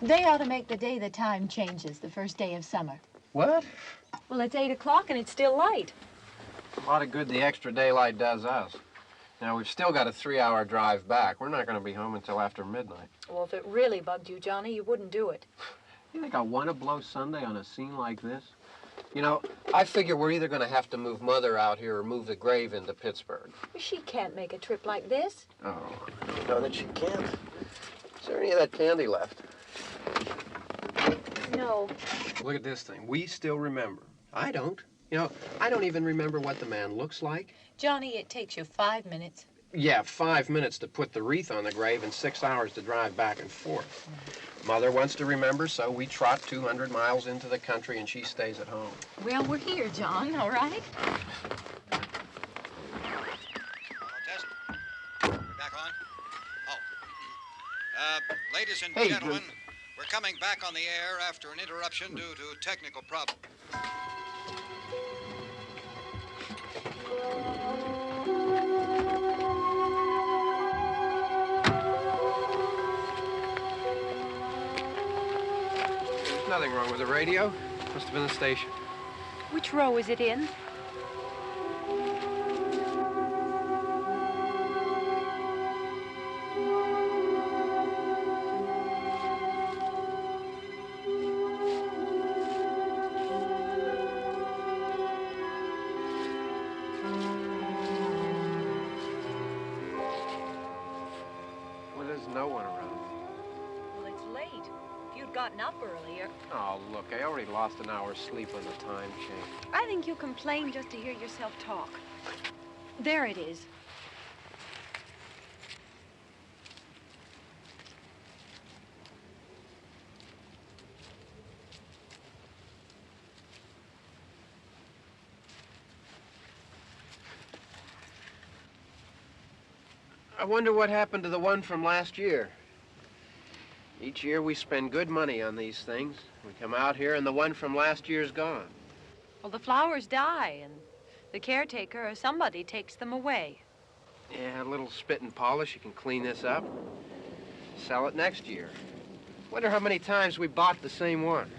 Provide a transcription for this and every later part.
They ought to make the day the time changes, the first day of summer. What? Well, it's 8 o'clock and it's still light. A lot of good the extra daylight does us. Now, we've still got a 3-hour drive back. We're not going to be home until after midnight. Well, if it really bugged you, Johnny, you wouldn't do it. You think I want to blow Sunday on a scene like this? You know, I figure we're either going to have to move Mother out here or move the grave into Pittsburgh. She can't make a trip like this. Oh, I don't know that she can't. Is there any of that candy left? No. Look at this thing. We still remember. I don't. You know, I don't even remember what the man looks like. Johnny, it takes you 5 minutes. Yeah, 5 minutes to put the wreath on the grave and 6 hours to drive back and forth. Mother wants to remember, so we trot 200 miles into the country and she stays at home. Well, we're here, John, all right? Test. We're back on? Oh. Ladies and gentlemen, we're coming back on the air after an interruption due to technical problems. There's nothing wrong with the radio. Must have been the station. Which row is it in? Well, there's no one around. Well, it's late. If you'd gotten up earlier. Oh, look, I already lost an hour's sleep on the time change. I think you complain just to hear yourself talk. There it is. I wonder what happened to the one from last year. Each year we spend good money on these things. We come out here and the one from last year's gone. Well, the flowers die, and the caretaker or somebody takes them away. Yeah, a little spit and polish, you can clean this up. Sell it next year. Wonder how many times we bought the same one.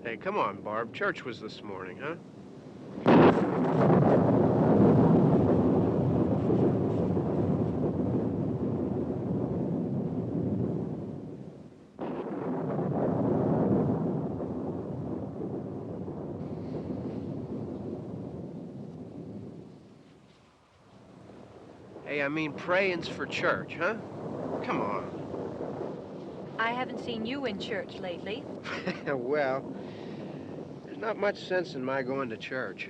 Hey, come on, Barb. Church was this morning, huh? Hey, I mean, praying's for church, huh? Come on. I haven't seen you in church lately. Well, there's not much sense in my going to church.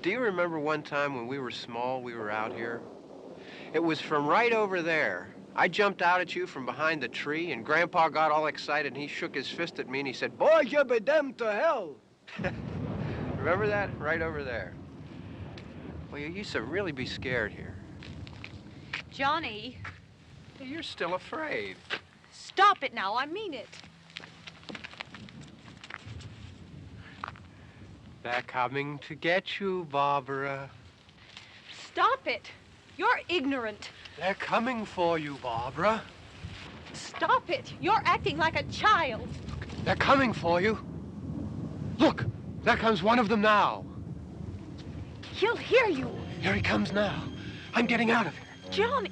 Do you remember one time when we were small, we were out here? It was from right over there, I jumped out at you from behind the tree, and Grandpa got all excited, and he shook his fist at me, and he said, "Boy, you be damned to hell." Remember that? Right over there. Well, you used to really be scared here. Johnny, Hey, you're still afraid. stop it now. I mean it. They're coming to get you, Barbara. Stop it. You're ignorant. They're coming for you, Barbara. Stop it. You're acting like a child. They're coming for you. Look, there comes one of them now. He'll hear you. Here he comes now. I'm getting out of here. Johnny.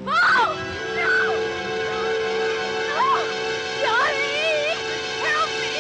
Oh! No! No! Johnny! Help me!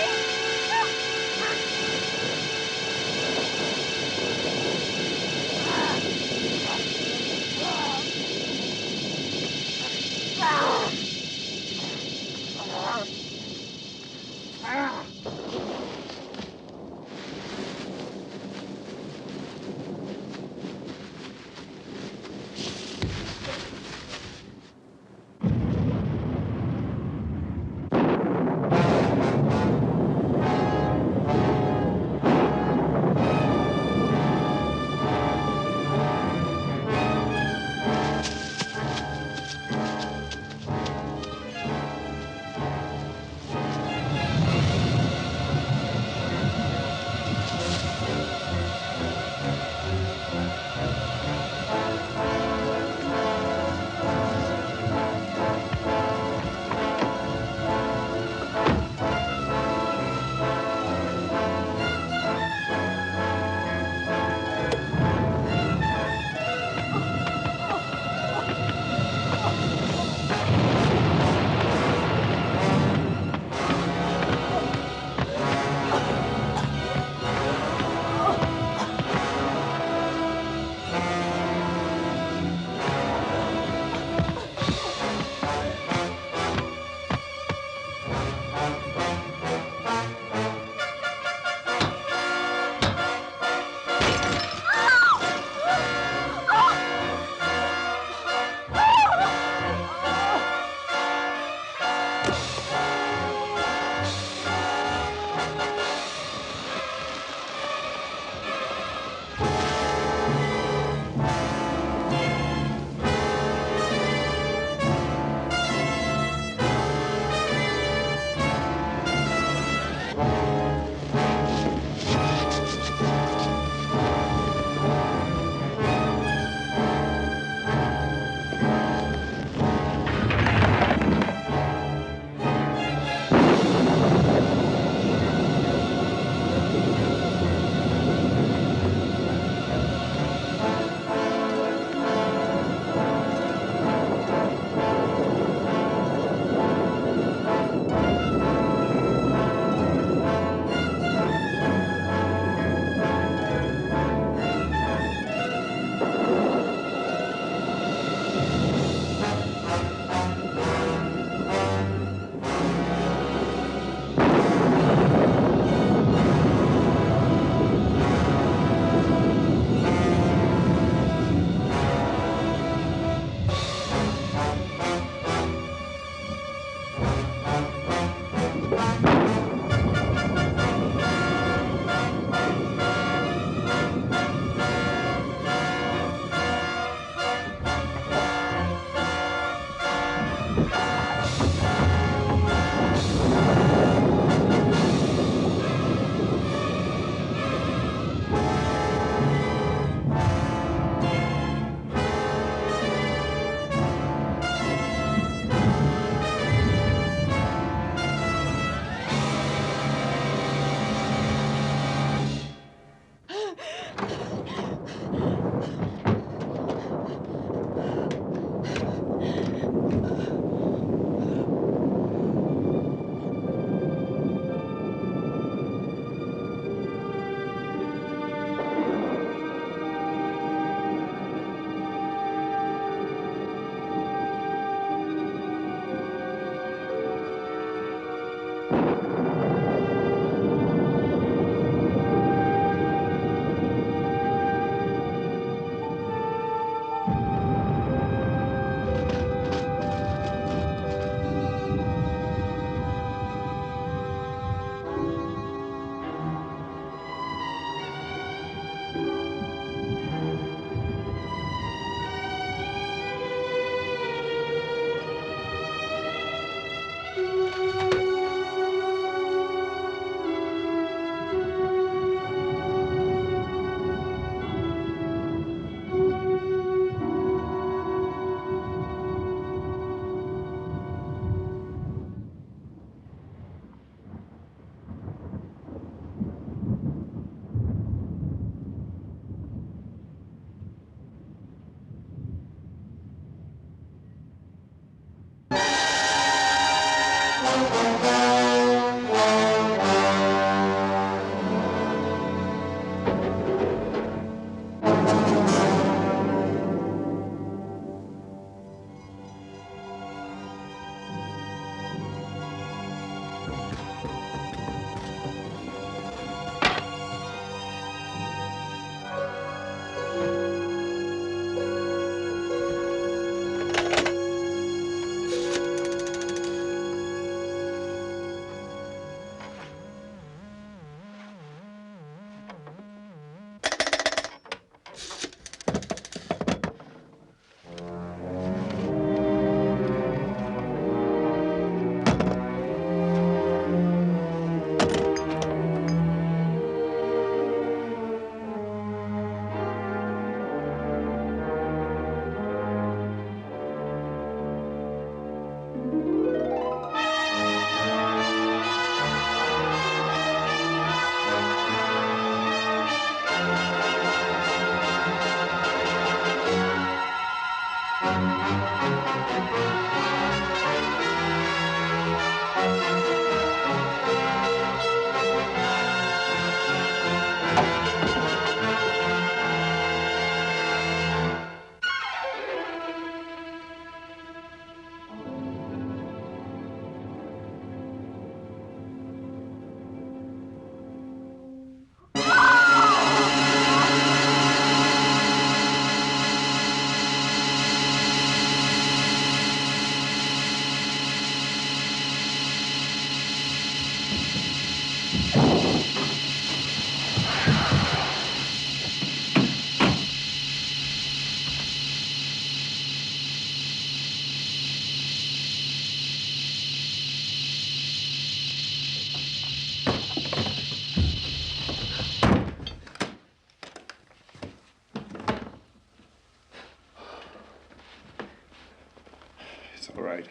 It's all right.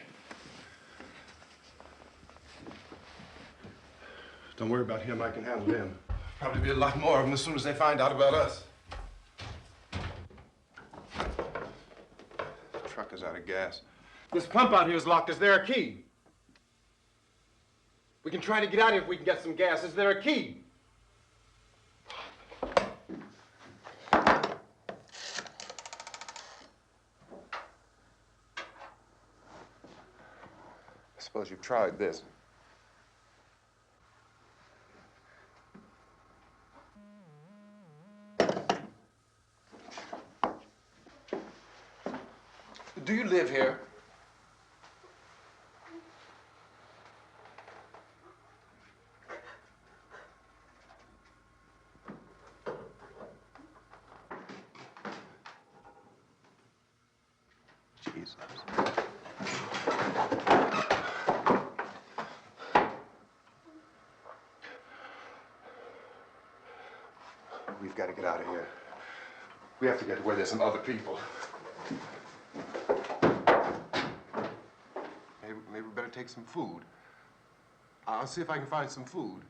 Don't worry about him. I can handle him. Probably be a lot more of them as soon as they find out about us. The truck is out of gas. This pump out here is locked. Is there a key? We can try to get out here if we can get some gas. Is there a key? I suppose you've tried this. Do you live here? Jesus. We've got to get out of here. We have to get to where there's some other people. Maybe we better take some food. I'll see if I can find some food.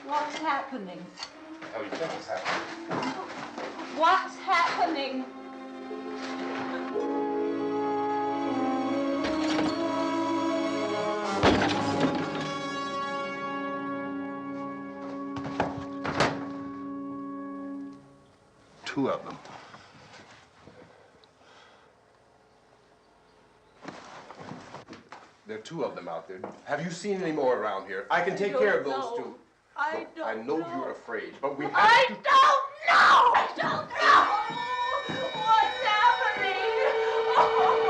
What's happening? How do you think it's happening? What's happening? Two of them. There are two of them out there. Have you seen any more around here? I can take care of those two. I don't I know you're afraid, but we have I to... don't know! I don't know! What's happening? Oh.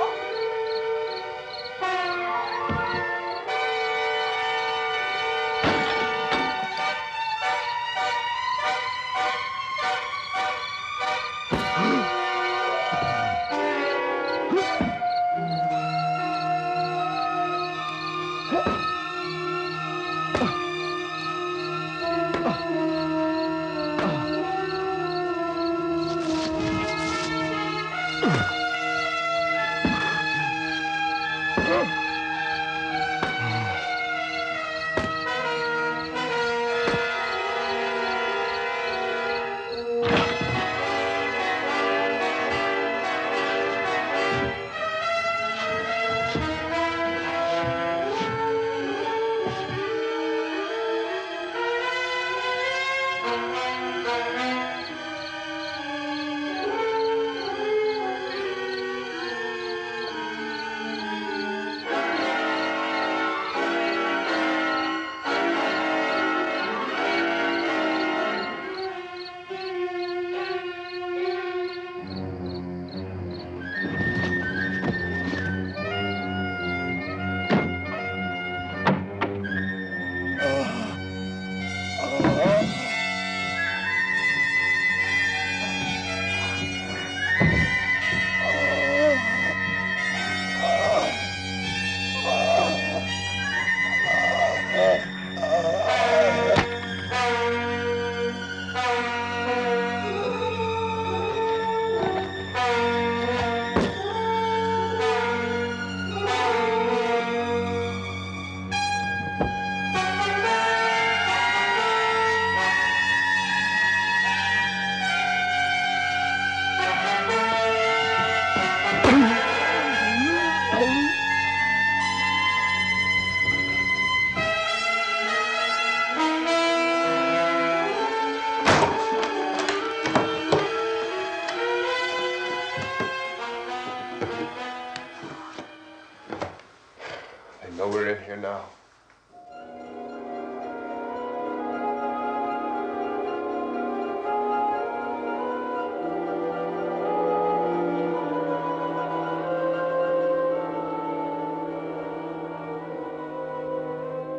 Oh, we're in here now.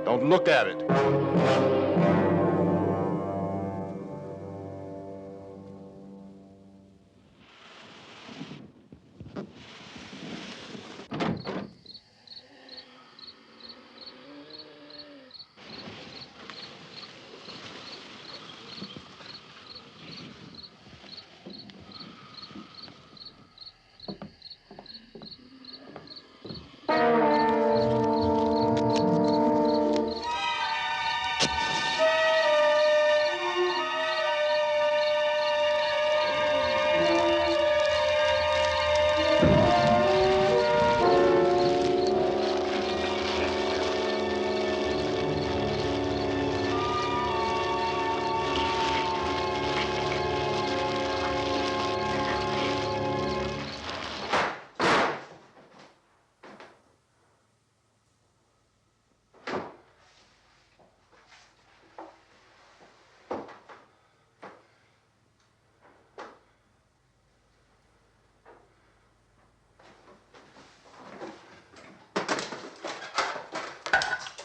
Don't look at it.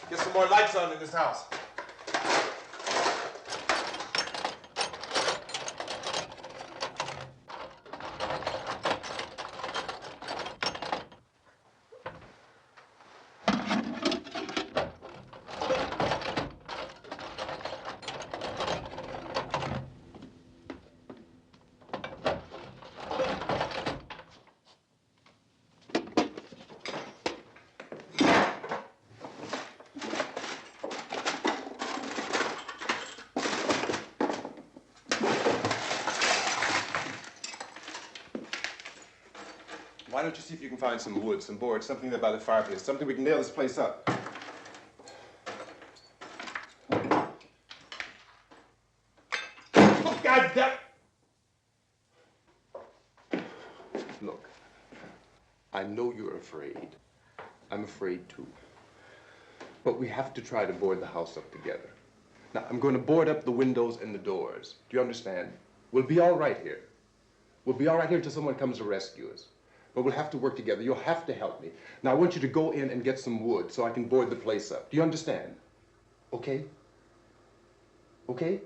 Get some more lights on in this house. Why don't you see if you can find some wood, some board, something there by the fireplace, something we can nail this place up. Oh, God damn! Look, I know you're afraid. I'm afraid too. But we have to try to board the house up together. Now, I'm going to board up the windows and the doors. Do you understand? We'll be all right here. We'll be all right here until someone comes to rescue us. But we'll have to work together. You'll have to help me. Now, I want you to go in and get some wood so I can board the place up. Do you understand? Okay? Okay?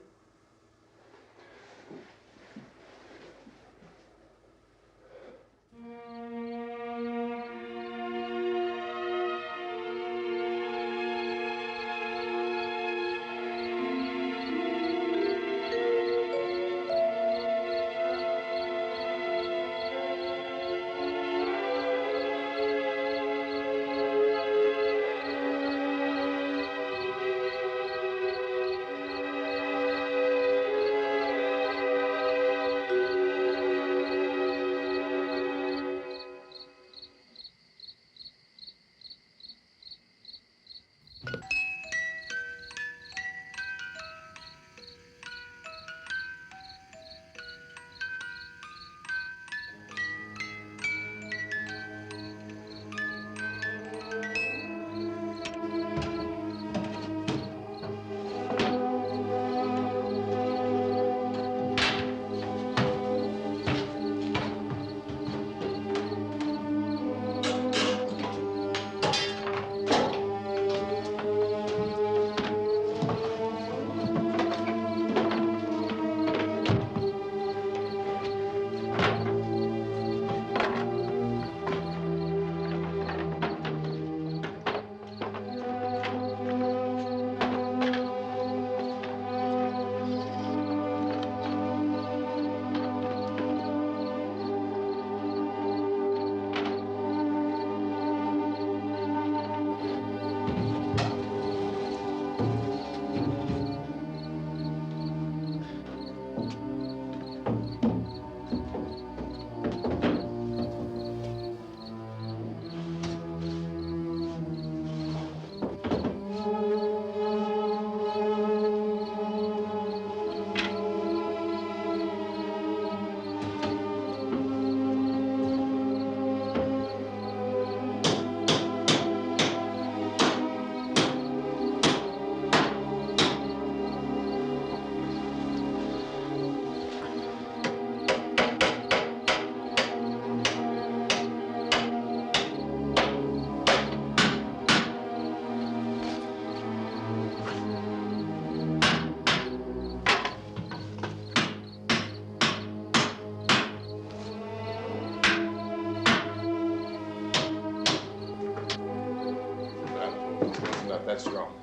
not that strong.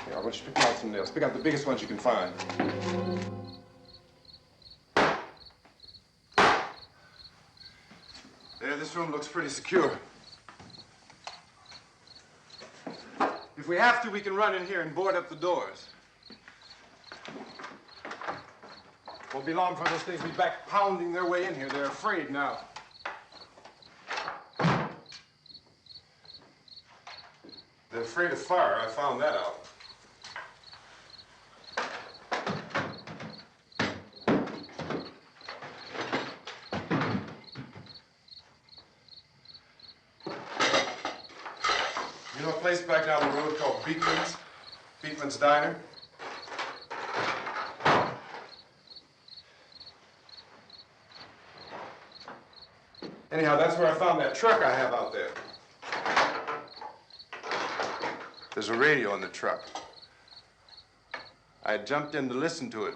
Here, I want you to pick out some nails. Pick out the biggest ones you can find. There, this room looks pretty secure. If we have to, we can run in here and board up the doors. Won't be long before those things will be back pounding their way in here. They're afraid now. They're afraid of fire. I found that out. You know a place back down the road called Beekman's? Beekman's Diner? Anyhow, that's where I found that truck I have out there. There's a radio in the truck. I had jumped in to listen to it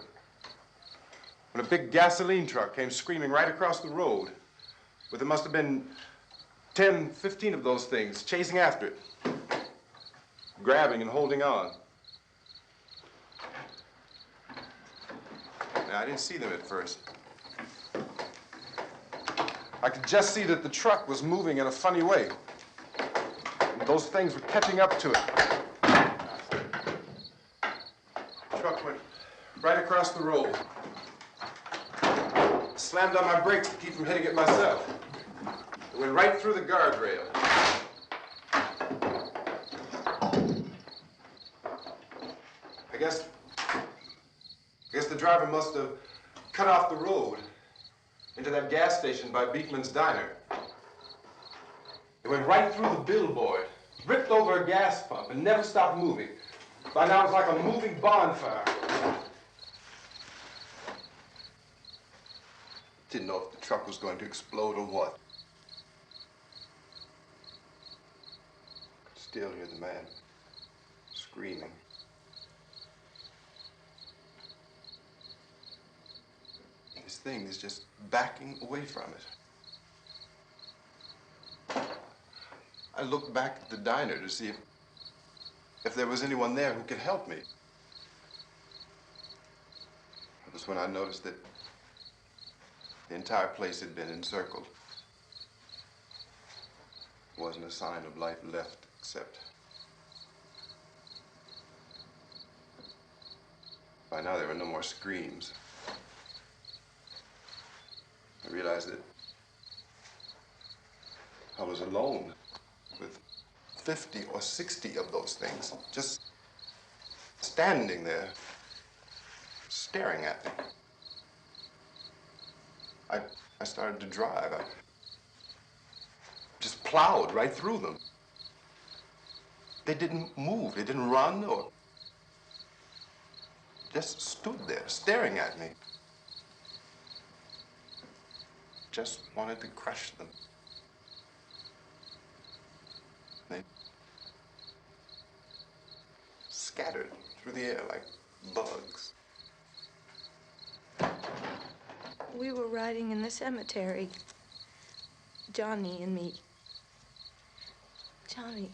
when a big gasoline truck came screaming right across the road with there must have been 10, 15 of those things chasing after it, grabbing and holding on. Now, I didn't see them at first. I could just see that the truck was moving in a funny way. And those things were catching up to it. The truck went right across the road. Slammed on my brakes to keep from hitting it myself. It went right through the guardrail. I guess the driver must have cut off the road into that gas station by Beekman's Diner. It went right through the billboard, ripped over a gas pump, and never stopped moving. By now, it's like a moving bonfire. Didn't know if the truck was going to explode or what. Could still hear the man screaming. This thing is just backing away from it. I looked back at the diner to see if there was anyone there who could help me. It was when I noticed that the entire place had been encircled. There wasn't a sign of life left except by now there were no more screams. I realized that I was alone with 50 or 60 of those things, just standing there, staring at me. I started to drive. I just plowed right through them. They didn't move, they didn't run or just stood there, staring at me. Just wanted to crush them. They scattered through the air like bugs. We were riding in the cemetery, Johnny and me. Johnny.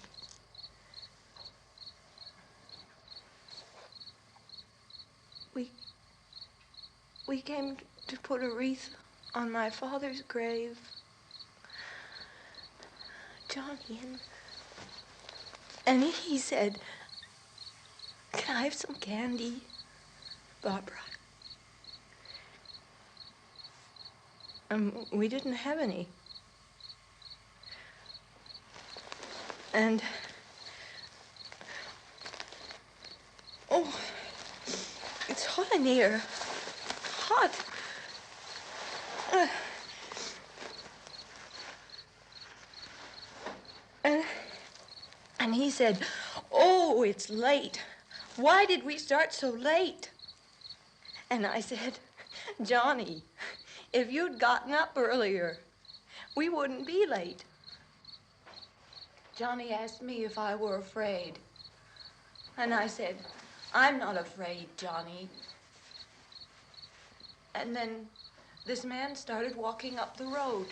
We came to put a wreath on my father's grave. Johnny, and he said, "Can I have some candy, Barbara?" We didn't have any. And, oh, it's hot in here. Hot. And he said, "Oh, it's late. Why did we start so late?" And I said, "Johnny, if you'd gotten up earlier, we wouldn't be late." Johnny asked me if I were afraid. And I said, "I'm not afraid, Johnny." And then this man started walking up the road.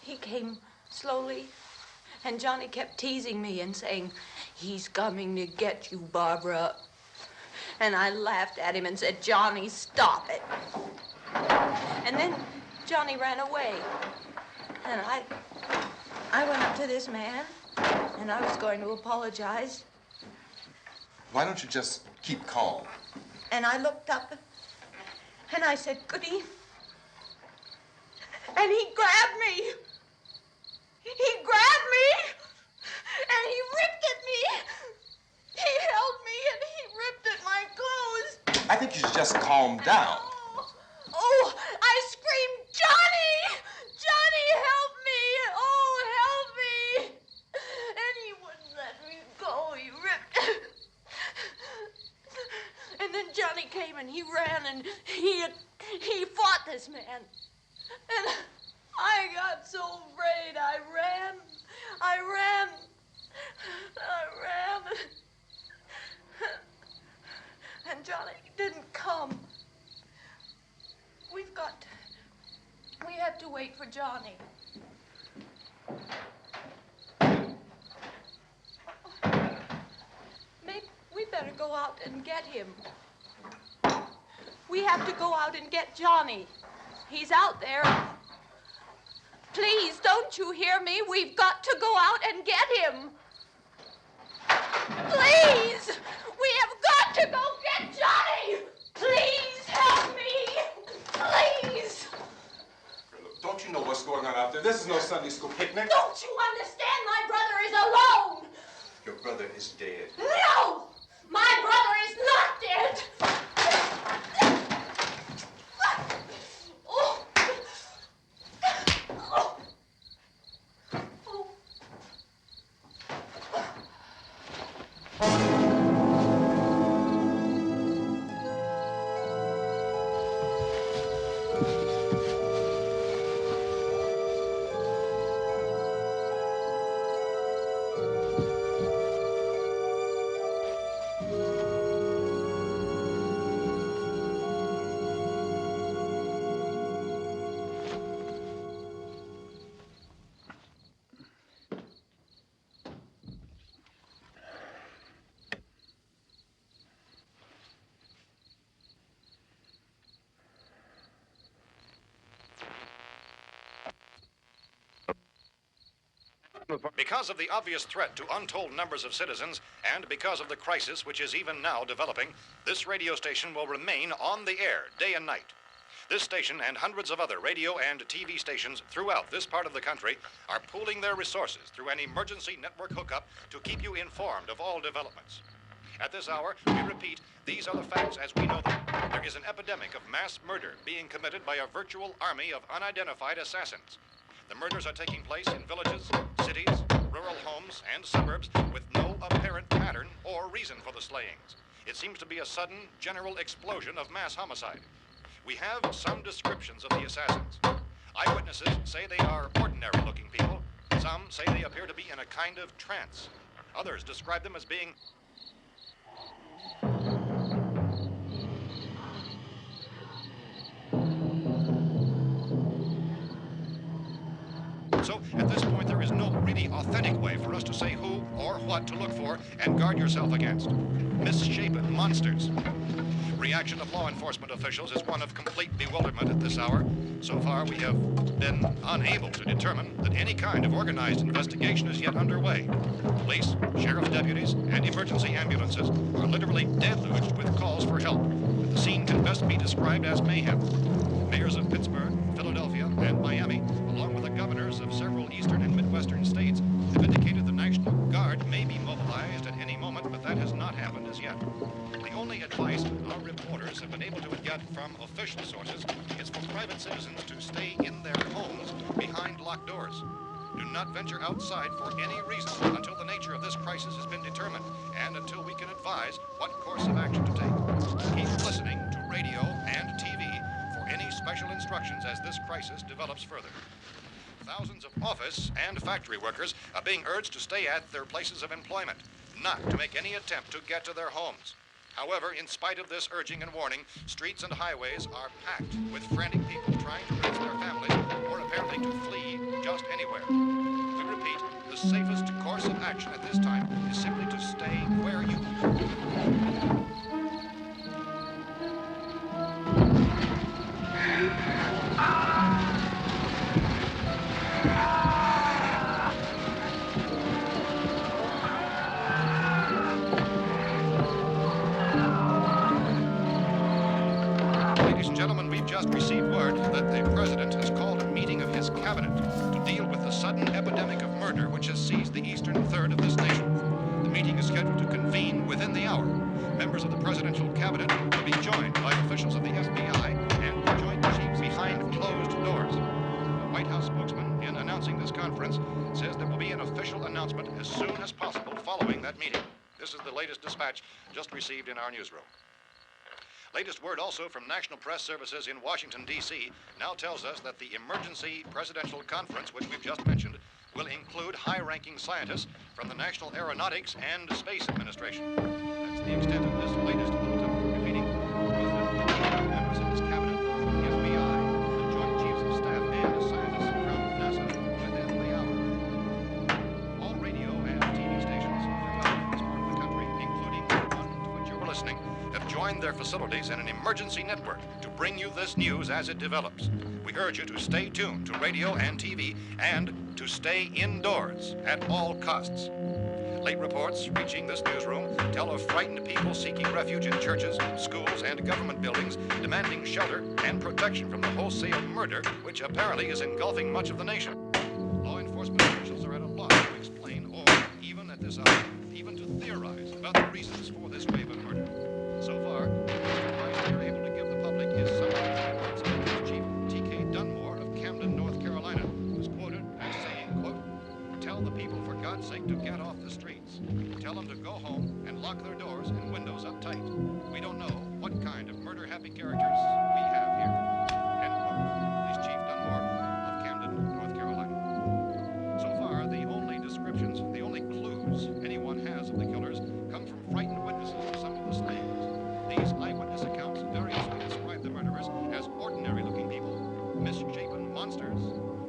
He came slowly, And Johnny kept teasing me and saying, "He's coming to get you, Barbara." And I laughed at him and said, "Johnny, stop it." And then Johnny ran away. And I went up to this man, and I was going to apologize. Why don't you just keep calm? And I looked up, and I said, "Goody." And he grabbed me. He grabbed me, and he ripped at me. He held me, and he ripped at my clothes. I think you should just calm down. Oh, I screamed, "Johnny! Johnny, help me! Oh, help me!" And he wouldn't let me go. He ripped. And then Johnny came and he ran and he fought this man. And I got so afraid. I ran. And Johnny didn't come. We have to wait for Johnny. Maybe we better go out and get him. We have to go out and get Johnny. He's out there. Please, don't you hear me? We've got to go out and get him. Please! We have got to go get Johnny! Please help me! Please! Look, don't you know what's going on out there? This is no Sunday school picnic. Don't you understand? My brother is alone! Your brother is dead. No! My brother is not dead! Oh. Oh. Oh. Because of the obvious threat to untold numbers of citizens, and because of the crisis which is even now developing, this radio station will remain on the air day and night. This station and hundreds of other radio and TV stations throughout this part of the country are pooling their resources through an emergency network hookup to keep you informed of all developments. At this hour, we repeat, these are the facts as we know them. There is an epidemic of mass murder being committed by a virtual army of unidentified assassins. The murders are taking place in villages, cities, rural homes, and suburbs with no apparent pattern or reason for the slayings. It seems to be a sudden, general explosion of mass homicide. We have some descriptions of the assassins. Eyewitnesses say they are ordinary-looking people. Some say they appear to be in a kind of trance. Others describe them as being So, at this point, there is no really authentic way for us to say who or what to look for and guard yourself against. Misshapen monsters. Reaction of law enforcement officials is one of complete bewilderment at this hour. So far, we have been unable to determine that any kind of organized investigation is yet underway. Police, sheriff's deputies, and emergency ambulances are literally deluged with calls for help. The scene can best be described as mayhem. Mayors of Pittsburgh, Philadelphia, and Miami, along with the governors of several eastern and midwestern states, have indicated the National Guard may be mobilized at any moment, but that has not happened as yet. The only advice our reporters have been able to get from official sources is for private citizens to stay in their homes behind locked doors. Do not venture outside for any reason until the nature of this crisis has been determined and until we can advise what course of action to take. Keep listening to radio and TV for any special instructions as this crisis develops further. Thousands of office and factory workers are being urged to stay at their places of employment, not to make any attempt to get to their homes. However, in spite of this urging and warning, streets and highways are packed with frantic people trying to reach their families or apparently to flee just anywhere. We repeat, the safest course of action at this time is simply to stay where you Ladies and gentlemen, we've just received word that the president has called a meeting of his cabinet to deal with the sudden epidemic of murder which has seized the eastern third of this nation. The meeting is scheduled to convene within the hour. Members of the presidential cabinet will be joined by officials of the FBI and the Joint Chiefs behind closed doors. The White House spokesman, in announcing this conference, says there will be an official announcement as soon as possible following that meeting. This is the latest dispatch just received in our newsroom. Latest word also from National Press Services in Washington, D.C. now tells us that the emergency presidential conference, which we've just mentioned, will include high-ranking scientists from the National Aeronautics and Space Administration. That's the extent of this latest bulletin, repeating the President, members of his cabinet, the FBI, the Joint Chiefs of Staff, and scientists from NASA within the hour. All radio and TV stations throughout this part of the country, including the one to which you're listening, have joined their facilities in an emergency network to bring you this news as it develops. We urge you to stay tuned to radio and TV and to stay indoors at all costs. Late reports reaching this newsroom tell of frightened people seeking refuge in churches, schools, and government buildings, demanding shelter and protection from the wholesale murder which apparently is engulfing much of the nation. Law enforcement officials are at a loss to explain or, even at this hour, even to theorize about the reasons for this wave of murder. So far, the advice we are able to give the public is somewhat words of Police Chief T.K. Dunmore of Camden, North Carolina, who's quoted as saying, quote, "Tell the people, for God's sake, to get off the streets. Tell them to go home and lock their doors and windows up tight. We don't know what kind of murder-happy characters we have here." End quote. Police Chief Dunmore of Camden, North Carolina. So far, the only descriptions, the only clues anyone has of the killers come from frightened witnesses of some of the slayings. These eyewitness accounts variously describe the murderers as ordinary-looking people, misshapen monsters,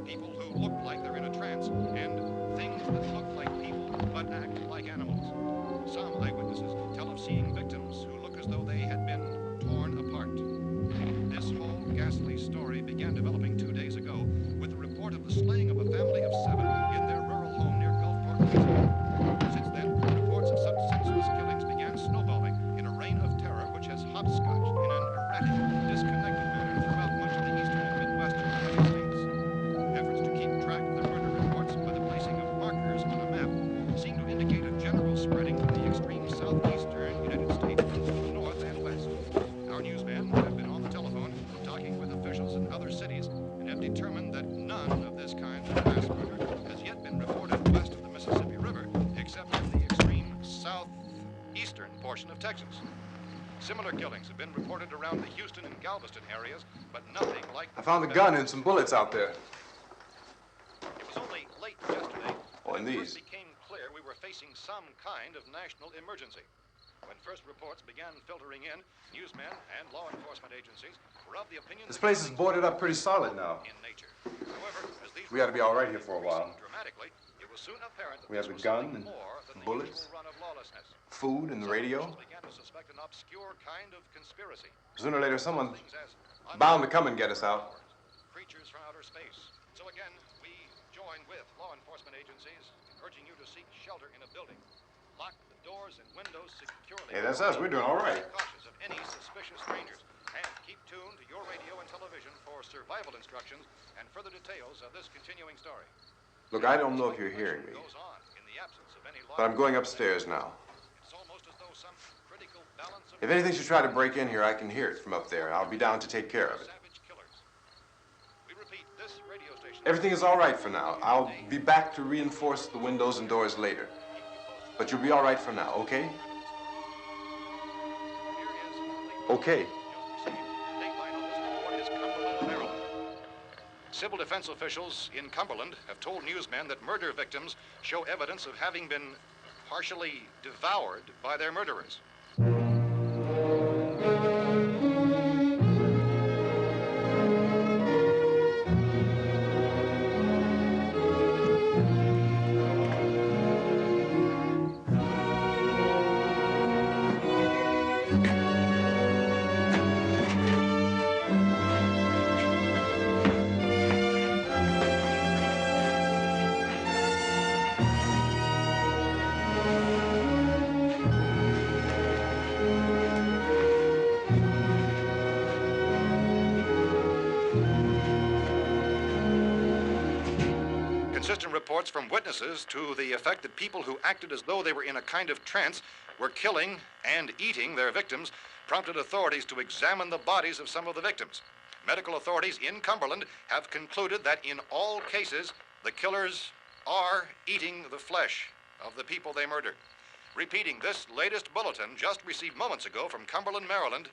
people who look like they're in a trance, and things that look like people but act like animals. Some eyewitnesses tell of seeing victims who look as though they had been torn apart. This whole ghastly story began developing 2 days ago with the report of the slaying of a family of 7 in their rural home near Gulfport, Louisiana. Since then, reports of such senseless killings began snowballing in a reign of terror which has hopscotched in an erratic, disconnected manner throughout much of the eastern and midwestern United States. Efforts to keep track of the murder reports by the placing of markers on a map seem to indicate a general spreading from the extreme southeastern United States to the north and west. Our newsmen have been on the telephone talking with officials in other cities and have determined that none of this kind of mass murder has yet been reported west of the Mississippi River, except in the extreme southeastern portion of Texas. Similar killings have been reported around the Houston and Galveston areas, but nothing like... I found a gun and some bullets out there. It was only late yesterday Oh, and that it these. first became clear we were facing some kind of national emergency. When first reports began filtering in, newsmen and law enforcement agencies were of the opinion This that place is killings boarded were up pretty solid now. in nature. However, as these We ought to be all right here reports for a while. increased dramatically, it was soon apparent that We have this a was gun something and more than the bullets, usual run of lawlessness. food and the Some radio. officials began to suspect an obscure kind of conspiracy. Sooner or later, someone Things as bound to come and get us out. creatures from outer space. So again, we join with law enforcement agencies, urging you to seek shelter in a building. Lock the doors and windows securely. Hey, that's us. We're doing all right. Be cautious of any suspicious strangers, and keep tuned to your radio and television for survival instructions and further details of this continuing story. Look, I don't know if you're hearing me, Goes on in the absence of any law. but I'm going upstairs now. It's almost as though some critical balance of If anything should try to break in here, I can hear it from up there, and I'll be down to take care of it. savage killers. We repeat, this radio station. Everything is all right for now. I'll be back to reinforce the windows and doors later. But you'll be all right for now, okay? Here is Okay. just received. Dateline on this report is Cumberland, Maryland. Civil defense officials in Cumberland have told newsmen that murder victims show evidence of having been partially devoured by their murderers. Consistent reports from witnesses to the effect that people who acted as though they were in a kind of trance were killing and eating their victims prompted authorities to examine the bodies of some of the victims. Medical authorities in Cumberland have concluded that in all cases, the killers are eating the flesh of the people they murdered. Repeating this latest bulletin just received moments ago from Cumberland, Maryland,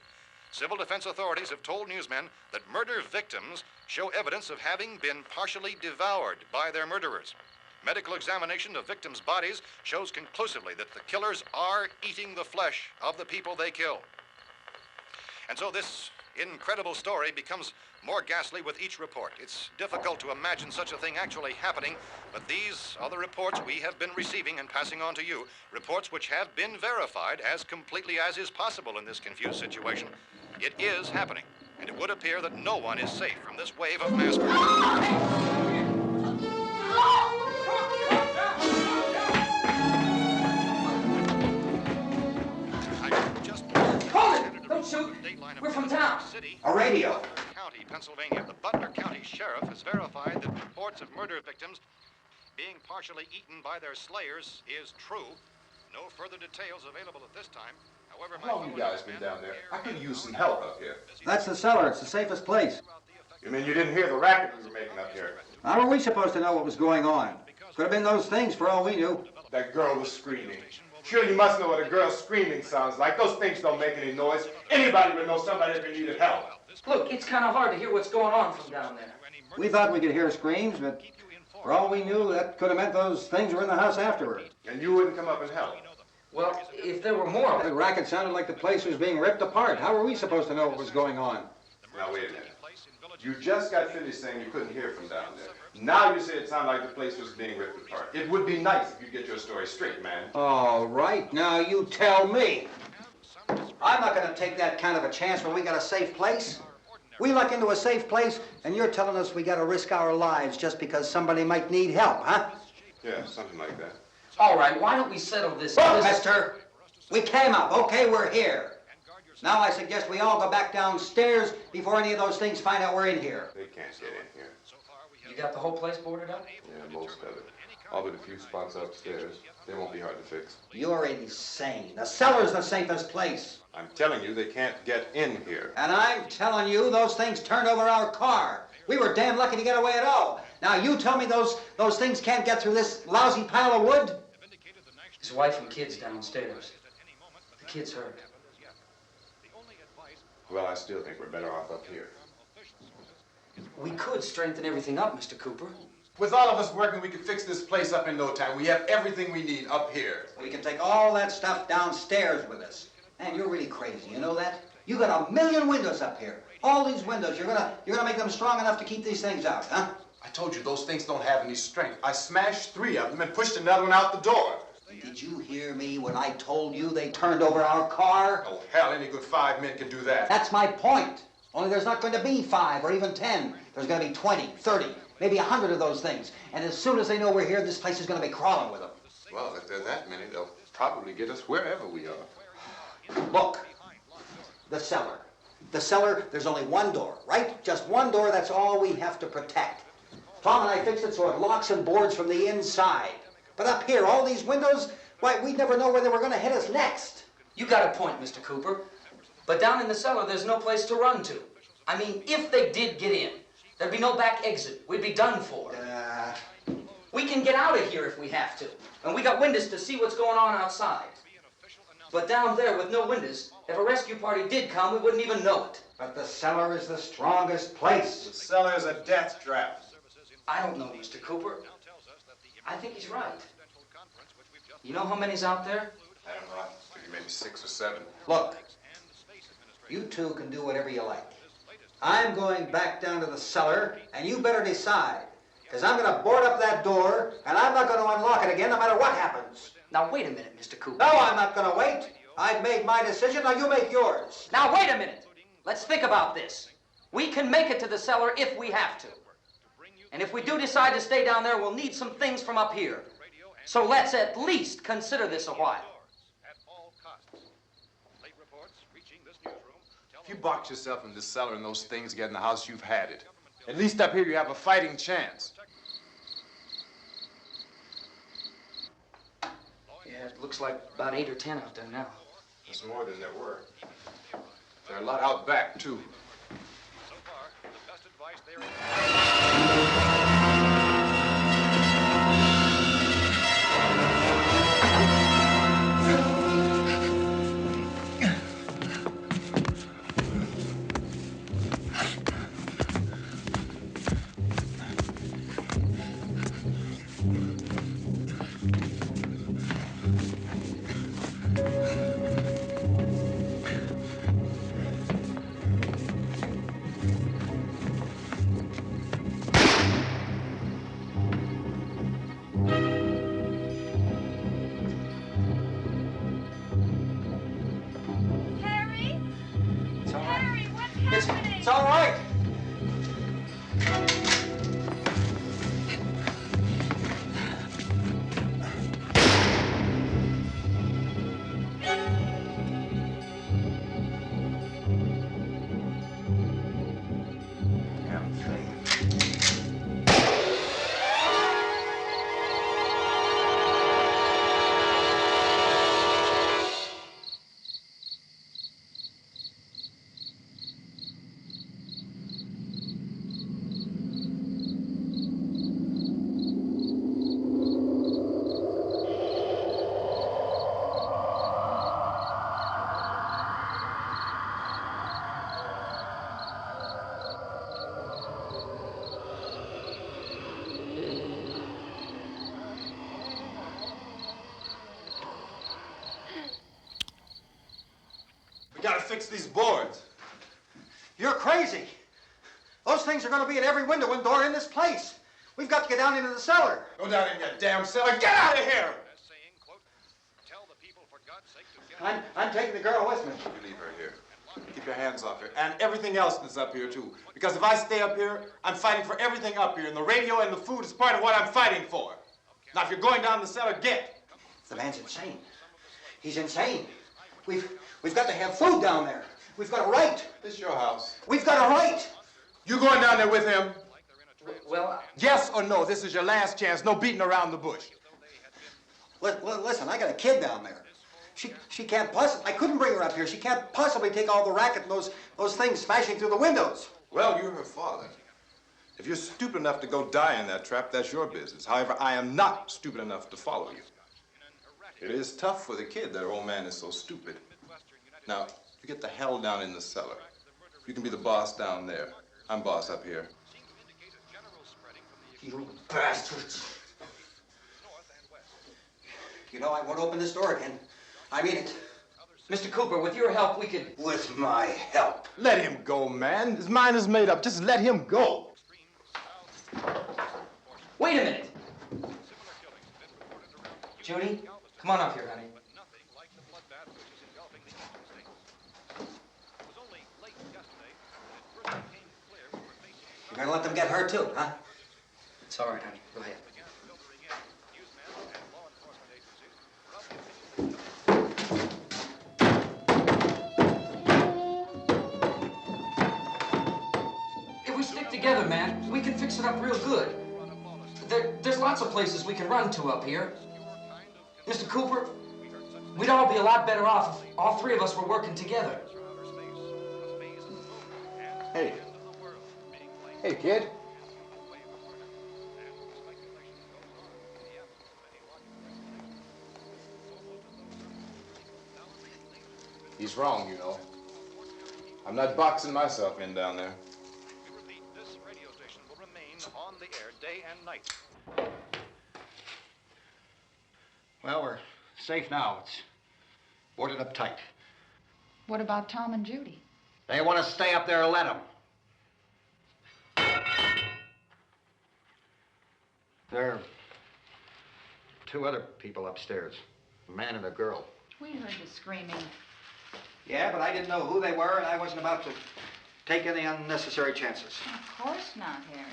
civil defense authorities have told newsmen that murder victims show evidence of having been partially devoured by their murderers. Medical examination of victims' bodies shows conclusively that the killers are eating the flesh of the people they kill. And so this incredible story becomes more ghastly with each report. It's difficult to imagine such a thing actually happening, but these are the reports we have been receiving and passing on to you, reports which have been verified as completely as is possible in this confused situation. It is happening, and it would appear that no one is safe from this wave of mass murder. Don't shoot. We're from town. A radio. County, Pennsylvania. The Butler County Sheriff has verified that reports of murder victims being partially eaten by their slayers is true. No further details available at this time. However, How long have you guys been down there? I could use some help up here. That's the cellar. It's the safest place. You mean you didn't hear the racket we were making up here? How were we supposed to know what was going on? Could have been those things for all we knew. That girl was screaming. Sure, you must know what a girl screaming sounds like. Those things don't make any noise. Anybody would know somebody ever needed help. Look, it's kind of hard to hear what's going on from down there. We thought we could hear screams, but for all we knew, that could have meant those things were in the house afterward. And you wouldn't come up and help? Well, if there were more of The it. racket sounded like the place was being ripped apart. How were we supposed to know what was going on? Now, wait a minute. You just got finished saying you couldn't hear from down there. Now you say it sounded like the place was being ripped apart. It would be nice if you get your story straight, man. All right, now you tell me. I'm not going to take that kind of a chance when we got a safe place. We luck into a safe place, and you're telling us we got to risk our lives just because somebody might need help, huh? Yeah, something like that. All right, why don't we settle this? Look, mister, we came up. Okay, we're here. Now I suggest we all go back downstairs before any of those things find out we're in here. They can't get in here. You got the whole place boarded up? Yeah, most of it. All but a few spots upstairs. They won't be hard to fix. You're insane. The cellar's the safest place. I'm telling you, they can't get in here. And I'm telling you, those things turned over our car. We were damn lucky to get away at all. Now you tell me those things can't get through this lousy pile of wood? His wife and kids downstairs. The kid's hurt. Well, I still think we're better off up here. We could strengthen everything up, Mr. Cooper. With all of us working, we could fix this place up in no time. We have everything we need up here. We can take all that stuff downstairs with us. Man, you're really crazy, you know that? You got 1,000,000 windows up here. All these windows, you're gonna make them strong enough to keep these things out, huh? I told you those things don't have any strength. I smashed 3 of them and pushed another one out the door. Did you hear me when I told you they turned over our car? Oh, hell, any good 5 men can do that. That's my point. Only there's not going to be 5 or even 10. There's going to be 20, 30, maybe 100 of those things. And as soon as they know we're here, this place is going to be crawling with them. Well, if there are that many, they'll probably get us wherever we are. Look, the cellar. The cellar, there's only one door, right? Just one door, that's all we have to protect. Tom and I fixed it so it locks and boards from the inside. But up here, all these windows, why, we'd never know where they were going to hit us next. You got a point, Mr. Cooper. But down in the cellar, there's no place to run to. I mean, if they did get in, there'd be no back exit. We'd be done for. We can get out of here if we have to. And we got windows to see what's going on outside. But down there with no windows, if a rescue party did come, we wouldn't even know it. But the cellar is the strongest place. The cellar's a death trap. I don't know, Mr. Cooper. I think he's right. You know how many's out there? I don't know. Maybe 6 or 7. Look, you two can do whatever you like. I'm going back down to the cellar, and you better decide. Because I'm going to board up that door, and I'm not going to unlock it again no matter what happens. Now, wait a minute, Mr. Cooper. No, I'm not going to wait. I've made my decision, now you make yours. Now, wait a minute. Let's think about this. We can make it to the cellar if we have to. And if we do decide to stay down there, we'll need some things from up here. So let's at least consider this a while. If you box yourself in this cellar and those things get in the house, you've had it. At least up here you have a fighting chance. Yeah, it looks like about 8 or 10 out there now. There's more than there were. There are a lot out back, too. So far, the best advice there is. Harry? It's all right. Harry, what's happening? It's all right. Damn thing. We gotta fix these boards. You're crazy. Those things are going to be at every window and door in this place. We've got to get down into the cellar. Go down in your damn cellar. Get out of here! As saying, quote, tell the people for God's sake to get I'm taking the girl with me. You leave her here. Keep your hands off her. And everything else that's up here, too. Because if I stay up here, I'm fighting for everything up here. And the radio and the food is part of what I'm fighting for. Now, if you're going down the cellar, get. The man's insane. He's insane. We've got to have food down there. We've got a right. This is your house. We've got a right. You going down there with him? Well, Yes or no? This is your last chance. No beating around the bush. Listen, I got a kid down there. She can't possibly. I couldn't bring her up here. She can't possibly take all the racket and those things smashing through the windows. Well, you're her father. If you're stupid enough to go die in that trap, that's your business. However, I am not stupid enough to follow you. It is tough for the kid that her old man is so stupid. Now, you get the hell down in the cellar. You can be the boss down there. I'm boss up here. You bastards. You know, I won't open this door again. I mean it. Mr. Cooper, with your help, we could... With my help. Let him go, man. His mind is made up. Just let him go. Wait a minute. Judy, come on up here, honey. You're gonna let them get hurt too, huh? It's all right, honey. Go ahead. If we stick together, man, we can fix it up real good. There's lots of places we can run to up here. Mr. Cooper, we'd all be a lot better off if all three of us were working together. Hey. Hey, kid. He's wrong, you know. I'm not boxing myself in down there. We repeat, this radio station will remain on the air day and night. Well, we're safe now. It's boarded up tight. What about Tom and Judy? They want to stay up there, let them. There are two other people upstairs, a man and a girl. We heard the screaming. Yeah, but I didn't know who they were, and I wasn't about to take any unnecessary chances. Of course not, Harry.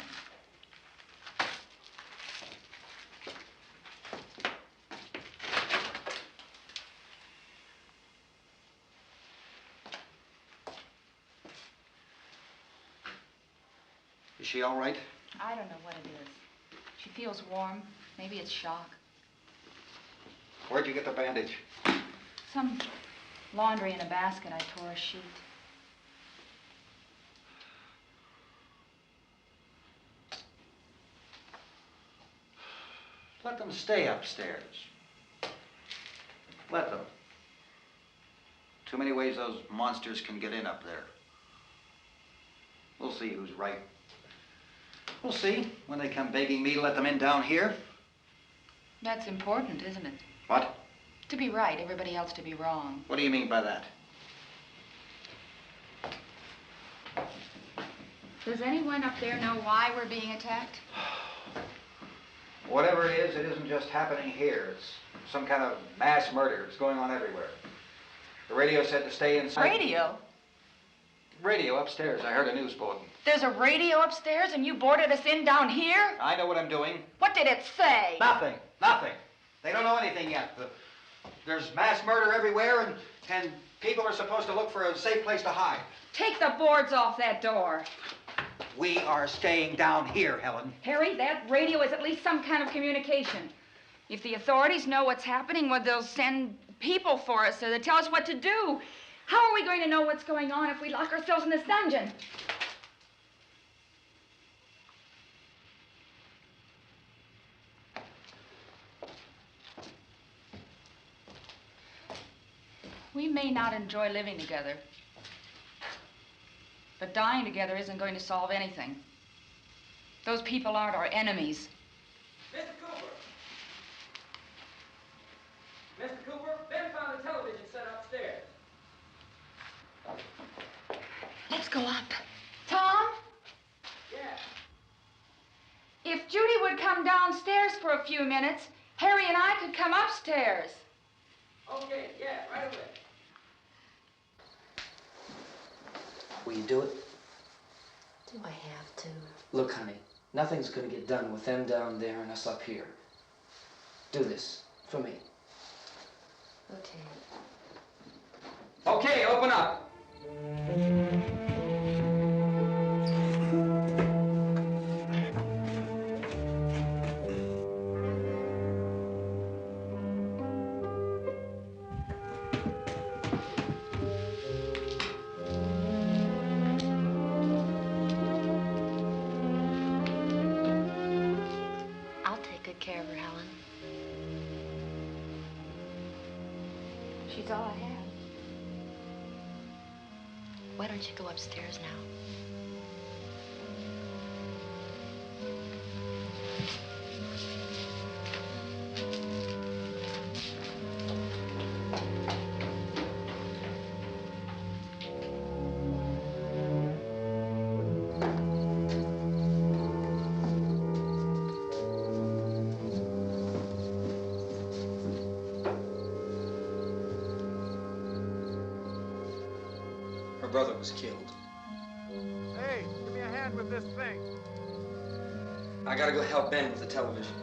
Is she all right? I don't know what it is. She feels warm. Maybe it's shock. Where'd you get the bandage? Some laundry in a basket. I tore a sheet. Let them stay upstairs. Let them. Too many ways those monsters can get in up there. We'll see who's right. We'll see when they come begging me to let them in down here. That's important, isn't it? What? To be right, everybody else to be wrong. What do you mean by that? Does anyone up there know why we're being attacked? Whatever it isn't just happening here. It's some kind of mass murder. It's going on everywhere. The radio said to stay inside. Radio? Radio upstairs. I heard a news bulletin. There's a radio upstairs and you boarded us in down here? I know what I'm doing. What did it say? Nothing. Nothing. They don't know anything yet. There's mass murder everywhere, and people are supposed to look for a safe place to hide. Take the boards off that door. We are staying down here, Helen. Harry, that radio is at least some kind of communication. If the authorities know what's happening, well, they'll send people for us so they tell us what to do. How are we going to know what's going on if we lock ourselves in this dungeon? We may not enjoy living together, but dying together isn't going to solve anything. Those people aren't our enemies. Mr. Cooper! Mr. Cooper, Ben found the television set upstairs. Let's go up. Tom? Yeah. If Judy would come downstairs for a few minutes, Harry and I could come upstairs. Okay, yeah, right away. Will you do it? Do I have to? Look, honey, nothing's gonna get done with them down there and us up here. Do this for me. Okay. Okay, open up. I'll take good care of her, Helen. She's all I have. Why don't you go upstairs now? Her brother was killed. Hey, give me a hand with this thing. I gotta go help Ben with the television.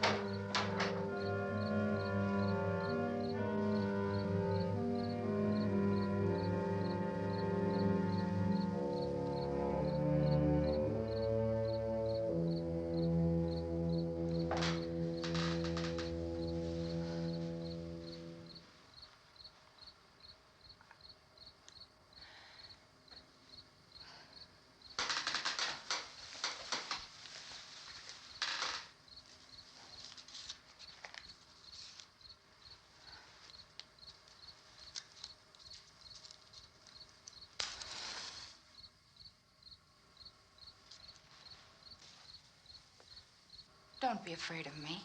Don't be afraid of me.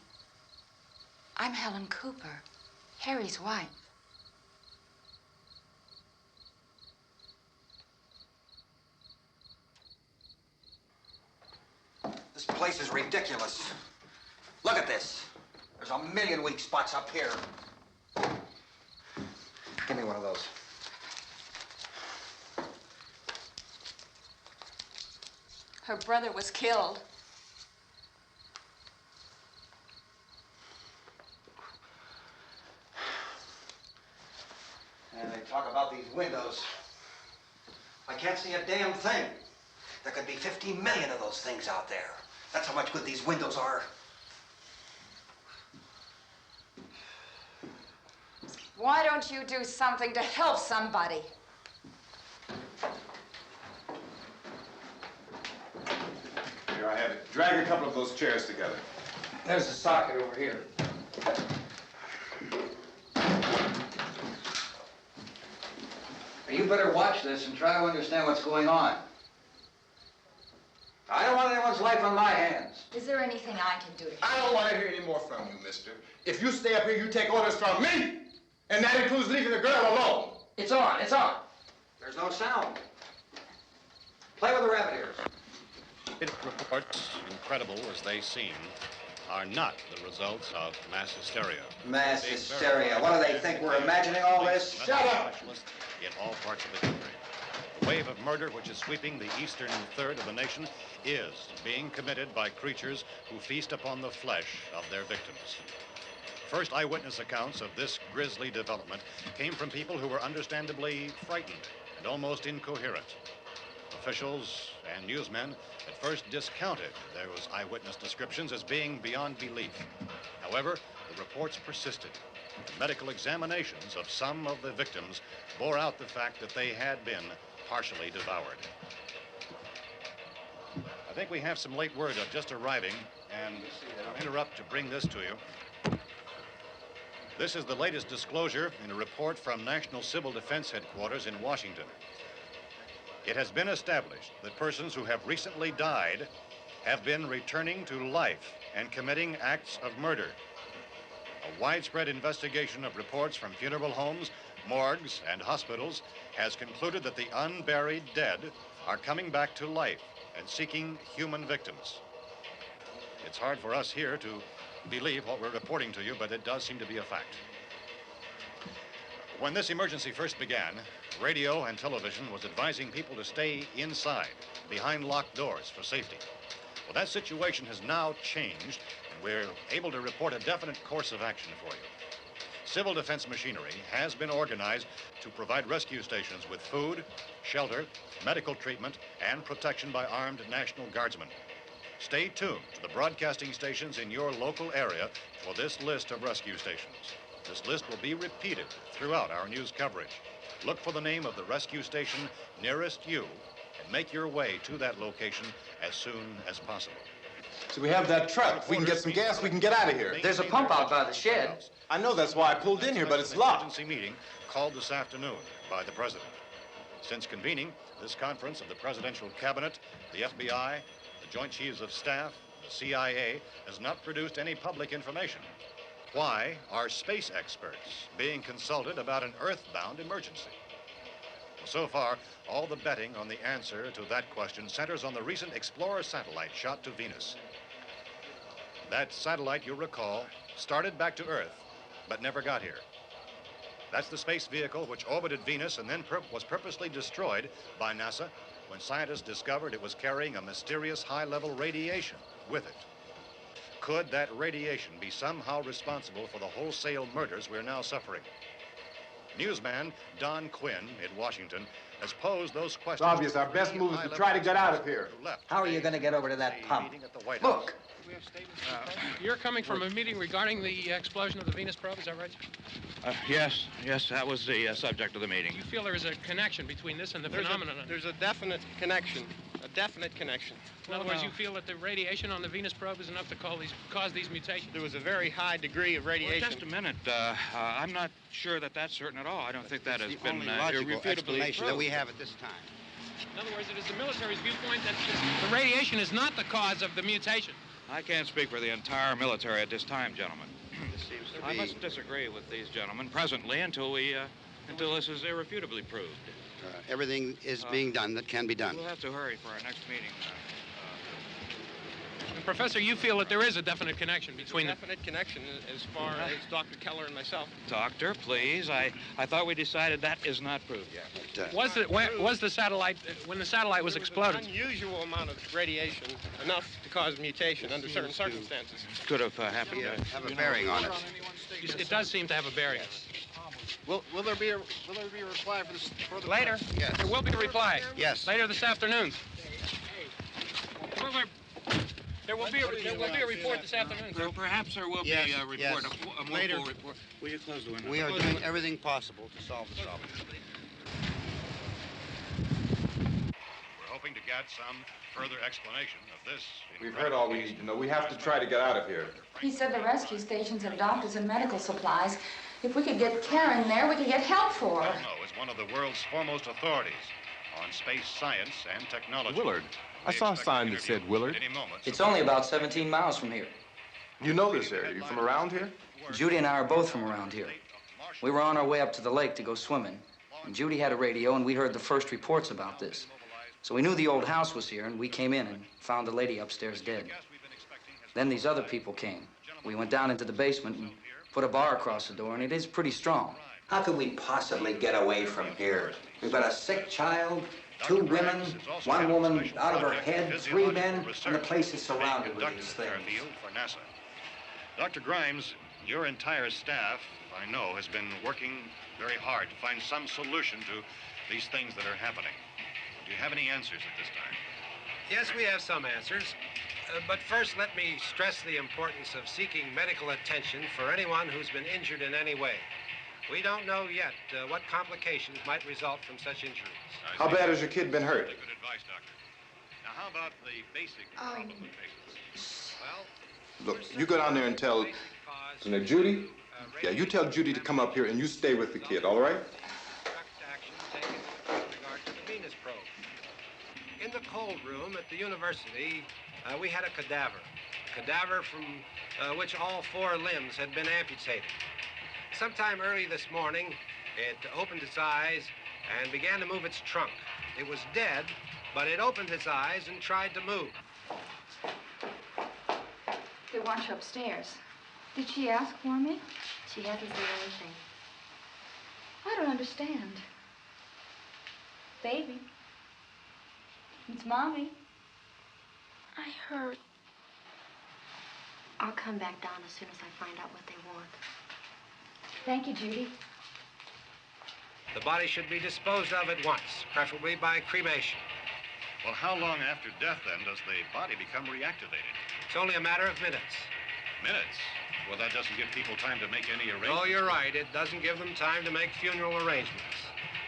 I'm Helen Cooper, Harry's wife. This place is ridiculous. Look at this. There's a million weak spots up here. Give me one of those. Her brother was killed. And they talk about these windows. I can't see a damn thing. There could be 15 million of those things out there. That's how much good these windows are. Why don't you do something to help somebody? Here I have it. Drag a couple of those chairs together. There's the socket over here. You better watch this and try to understand what's going on. I don't want anyone's life on my hands. Is there anything I can do to help? I don't want to hear any more from you, mister. If you stay up here, you take orders from me. And that includes leaving the girl alone. It's on, it's on. There's no sound. Play with the rabbit ears. Reports, incredible as they seem, are not the results of mass hysteria. Mass hysteria. What do they think? We're imagining all this? Shut up! In all parts of the country. The wave of murder which is sweeping the eastern third of the nation is being committed by creatures who feast upon the flesh of their victims. First eyewitness accounts of this grisly development came from people who were understandably frightened and almost incoherent. Officials and newsmen at first discounted those eyewitness descriptions as being beyond belief. However, the reports persisted. The medical examinations of some of the victims bore out the fact that they had been partially devoured. I think we have some late word just arriving, and I'll interrupt to bring this to you. This is the latest disclosure in a report from National Civil Defense Headquarters in Washington. It has been established that persons who have recently died have been returning to life and committing acts of murder. A widespread investigation of reports from funeral homes, morgues, and hospitals has concluded that the unburied dead are coming back to life and seeking human victims. It's hard for us here to believe what we're reporting to you, but it does seem to be a fact. When this emergency first began, radio and television was advising people to stay inside, behind locked doors for safety. Well, that situation has now changed, and we're able to report a definite course of action for you. Civil defense machinery has been organized to provide rescue stations with food, shelter, medical treatment, and protection by armed National Guardsmen. Stay tuned to the broadcasting stations in your local area for this list of rescue stations. This list will be repeated throughout our news coverage. Look for the name of the rescue station nearest you and make your way to that location as soon as possible. So we have that truck. If we can get some gas, we can get out of here. There's a pump out by the shed. I know, that's why I pulled in here, but it's locked. Emergency meeting called this afternoon by the president. Since convening this conference of the presidential cabinet, the FBI, the Joint Chiefs of Staff, the CIA has not produced any public information. Why are space experts being consulted about an earthbound emergency? Well, so far, all the betting on the answer to that question centers on the recent Explorer satellite shot to Venus. That satellite, you'll recall, started back to Earth, but never got here. That's the space vehicle which orbited Venus and then was purposely destroyed by NASA when scientists discovered it was carrying a mysterious high-level radiation with it. Could that radiation be somehow responsible for the wholesale murders we're now suffering? Newsman Don Quinn in Washington has posed those questions. It's obvious our best move is to try to get out of here. How are you going to get over to that pump? Look. You're coming from a meeting regarding the explosion of the Venus probe, is that right? Yes, that was the subject of the meeting. You feel there is a connection between this and the phenomenon? There's a definite connection. In other words, you feel that the radiation on the Venus probe is enough to cause these mutations? There was a very high degree of radiation. Well, just a minute. I'm not sure that that's certain at all. I don't think that has been logical irrefutably explanation proved. that we have at this time. In other words, it is the military's viewpoint that the radiation is not the cause of the mutation. I can't speak for the entire military at this time, gentlemen. This seems to I be... must disagree with these gentlemen presently until this is irrefutably proved. everything is being done that can be done. We'll have to hurry for our next meeting. Professor, you feel that there is a definite connection between them? Definite connection as far as Dr. Keller and myself. Doctor, please. I thought we decided that is not proved yet. But, was the satellite, when the satellite was exploded? An unusual amount of radiation, enough to cause mutation under certain circumstances. Could have happened. have a bearing on it. It does seem to have a bearing. Will there be a reply for this further? Later? Yes. There will be a reply. Yes. Later this afternoon. There will be a report this afternoon. Perhaps there will be a report, yes. a more Later. full report. Will you close the window? We are doing everything possible to solve the problem. We're hoping to get some further explanation of this. We've heard all we need to know. We have to try to get out of here. He said the rescue stations have doctors and medical supplies. If we could get Karen there, we could get help for her. Delno is one of the world's foremost authorities on space science and technology. Willard. I saw a sign that said Willard. It's only about 17 miles from here. You know this area. You from around here? Judy and I are both from around here. We were on our way up to the lake to go swimming, and Judy had a radio, and we heard the first reports about this. So we knew the old house was here, and we came in and found the lady upstairs dead. Then these other people came. We went down into the basement and put a bar across the door, and it is pretty strong. How could we possibly get away from here? We've got a sick child, 2 women, 1 woman out of her head, 3 men, and the place is surrounded with these things. For NASA. Dr. Grimes, your entire staff, I know, has been working very hard to find some solution to these things that are happening. Do you have any answers at this time? Yes, we have some answers. But first, let me stress the importance of seeking medical attention for anyone who's been injured in any way. We don't know yet what complications might result from such injuries. How bad has your kid been hurt? Good advice, Doctor. Now, how about the basic problem of patients? Well, Look, you go down there and tell... Now, Judy? Yeah, you tell Judy to come up here and you stay with the kid, all right? Action taken with regard to the Venus probe. In the cold room at the university, we had a cadaver from which all 4 limbs had been amputated. Sometime early this morning, it opened its eyes and began to move its trunk. It was dead, but it opened its eyes and tried to move. They want you upstairs. Did she ask for me? She hasn't said anything. I don't understand. Baby. It's Mommy. I heard. I'll come back down as soon as I find out what they want. Thank you, Judy. The body should be disposed of at once, preferably by cremation. well, how long after death, then, does the body become reactivated? It's only a matter of minutes. Minutes? Well, that doesn't give people time to make any arrangements. Oh, you're right. It doesn't give them time to make funeral arrangements.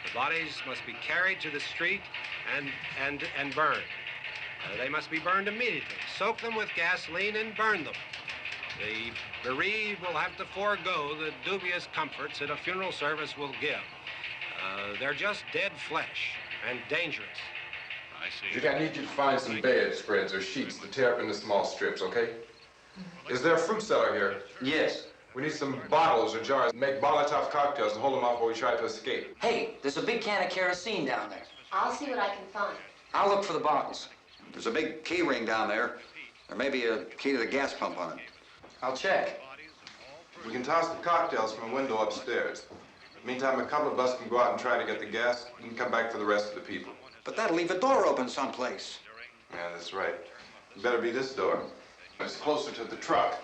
The bodies must be carried to the street and burned. They must be burned immediately. Soak them with gasoline and burn them. The bereaved will have to forego the dubious comforts that a funeral service will give. They're just dead flesh and dangerous. I see. Judy, I need you to find some bedspreads or sheets to tear up into small strips, okay? Is there a fruit cellar here? Yes. We need some bottles or jars to make Molotov cocktails and hold them off while we try to escape. Hey, there's a big can of kerosene down there. I'll see what I can find. I'll look for the bottles. There's a big key ring down there. There may be a key to the gas pump on it. I'll check. We can toss the cocktails from a window upstairs. Meantime, a couple of us can go out and try to get the gas and come back for the rest of the people. But that'll leave a door open someplace. Yeah, that's right. It better be this door. It's closer to the truck.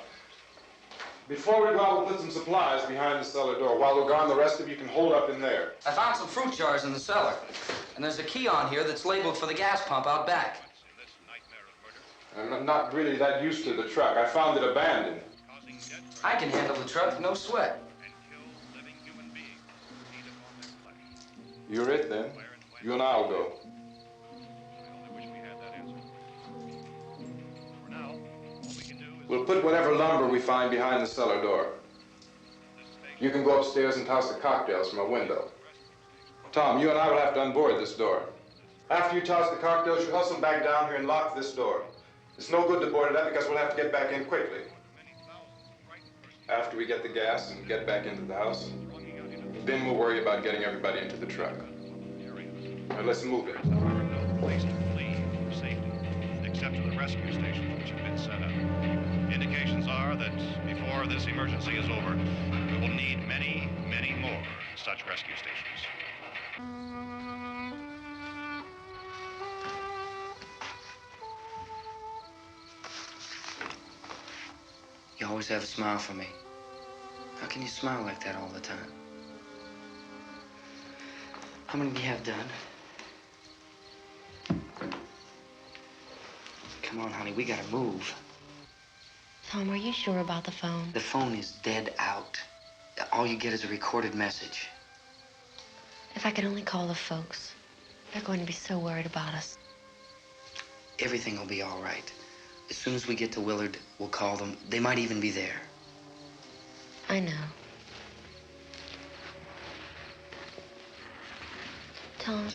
Before we go out, we'll put some supplies behind the cellar door. While we're gone, the rest of you can hold up in there. I found some fruit jars in the cellar. And there's a key on here that's labeled for the gas pump out back. I'm not really that used to the truck. I found it abandoned. I can handle the truck, no sweat. You're it, then. You and I'll go. We'll put whatever lumber we find behind the cellar door. You can go upstairs and toss the cocktails from a window. Tom, you and I will have to unboard this door. After you toss the cocktails, you hustle back down here and lock this door. It's no good to board it up because we'll have to get back in quickly. After we get the gas and get back into the house, then we'll worry about getting everybody into the truck. Now, let's move it. No place to flee for safety, except to the rescue stations which have been set up. Indications are that before this emergency is over, we will need many, many more such rescue stations. You always have a smile for me. How can you smile like that all the time? How many do you have done? Come on, honey, we gotta move. Tom, are you sure about the phone? The phone is dead out. All you get is a recorded message. If I could only call the folks. They're going to be so worried about us. Everything will be all right. As soon as we get to Willard, we'll call them. They might even be there. I know. Tom.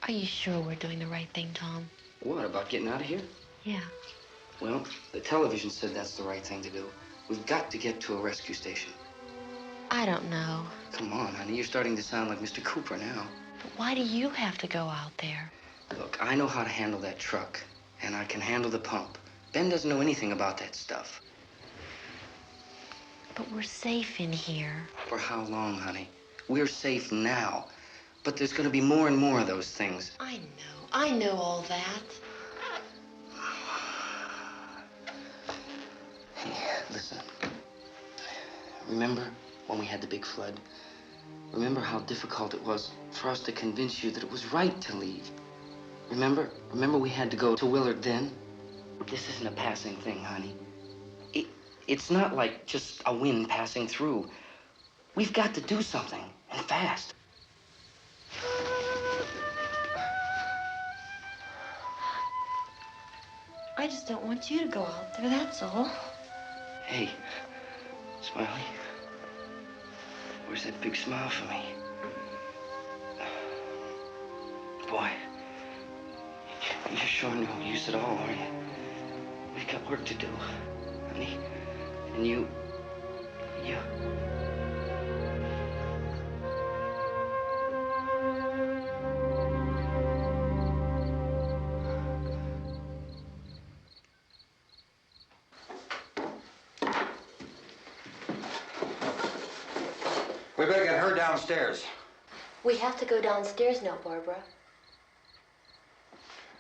Are you sure we're doing the right thing, Tom? What, about getting out of here? Yeah. Well, the television said that's the right thing to do. We've got to get to a rescue station. I don't know. Come on, honey. You're starting to sound like Mr. Cooper now. But why do you have to go out there? Look, I know how to handle that truck, and I can handle the pump. Ben doesn't know anything about that stuff. But we're safe in here. For how long, honey? We're safe now. But there's going to be more and more of those things. I know all that. Hey, listen. Remember when we had the big flood? Remember how difficult it was for us to convince you that it was right to leave? Remember? Remember we had to go to Willard then? This isn't a passing thing, honey. It's not like just a wind passing through. We've got to do something, and fast. I just don't want you to go out there, that's all. Hey, Smiley. Where's that big smile for me? Boy, you're showing no use at all, are you? We've got work to do, honey. And you... We better get her downstairs. We have to go downstairs now, Barbara.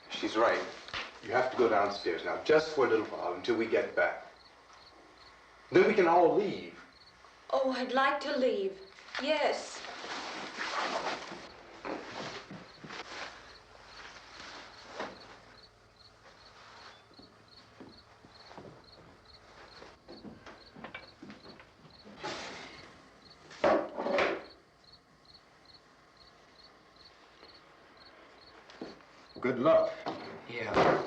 She's right. You have to go downstairs now, just for a little while, until we get back. Then we can all leave. Oh, I'd like to leave. Yes. Good luck. Yeah.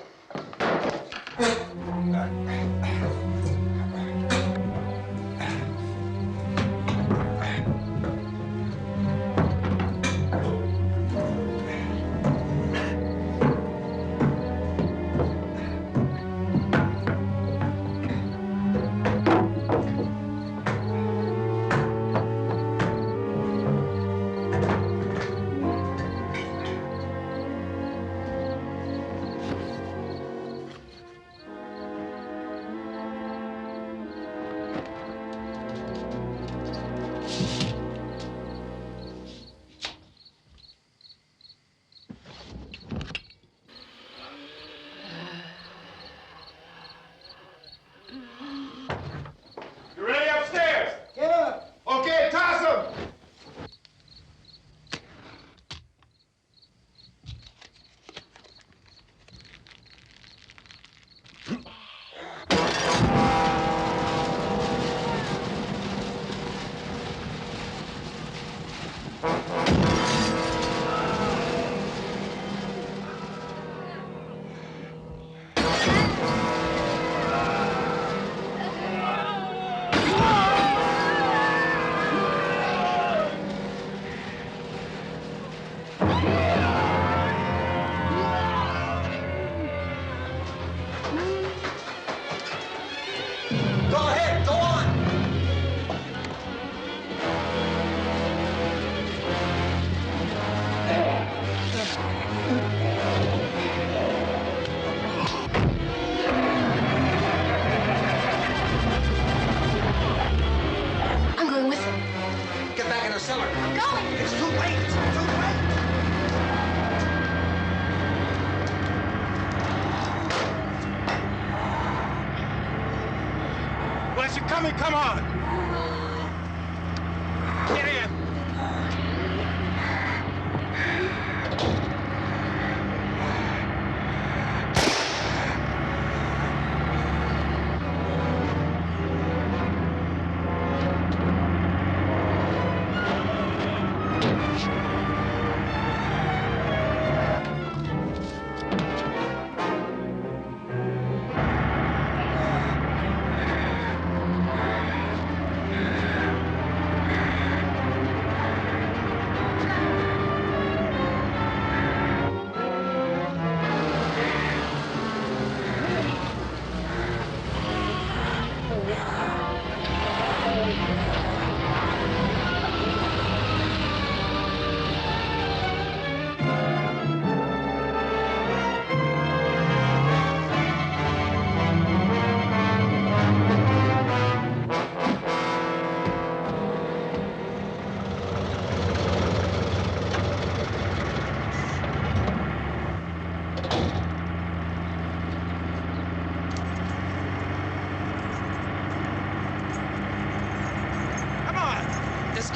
You ready upstairs? Get up. Okay, toss him. Go ahead, go on. I'm going with him. Get back in the cellar. I'm going. It's too late. It's too late. Well, as you're coming, come on. Get in.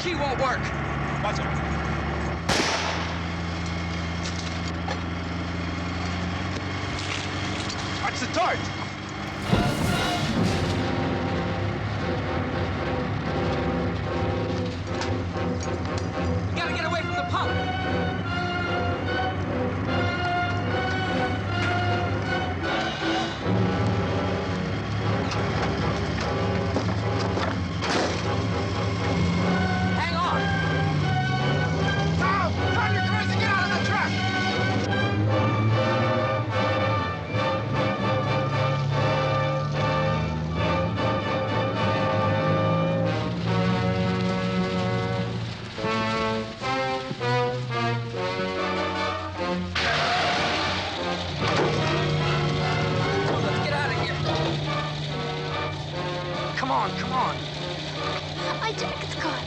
key won't work. Watch it. Watch the torch. We gotta get away from the pump. Hang on. Tom! Tom, you're crazy! Get out of the truck! Let's get out of here. Come on, come on. My jacket's caught.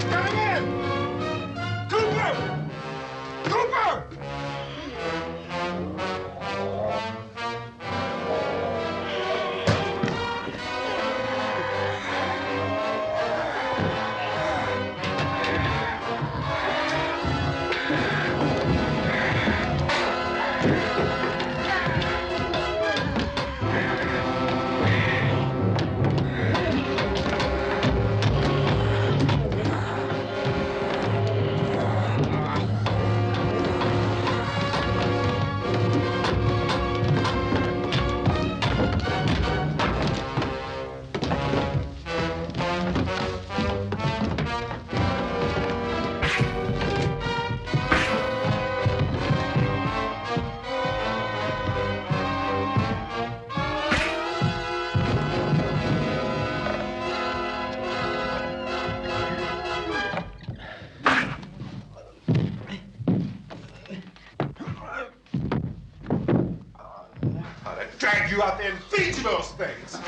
Coming in! Cooper! Cooper! I'd drag you out there and feed you those things.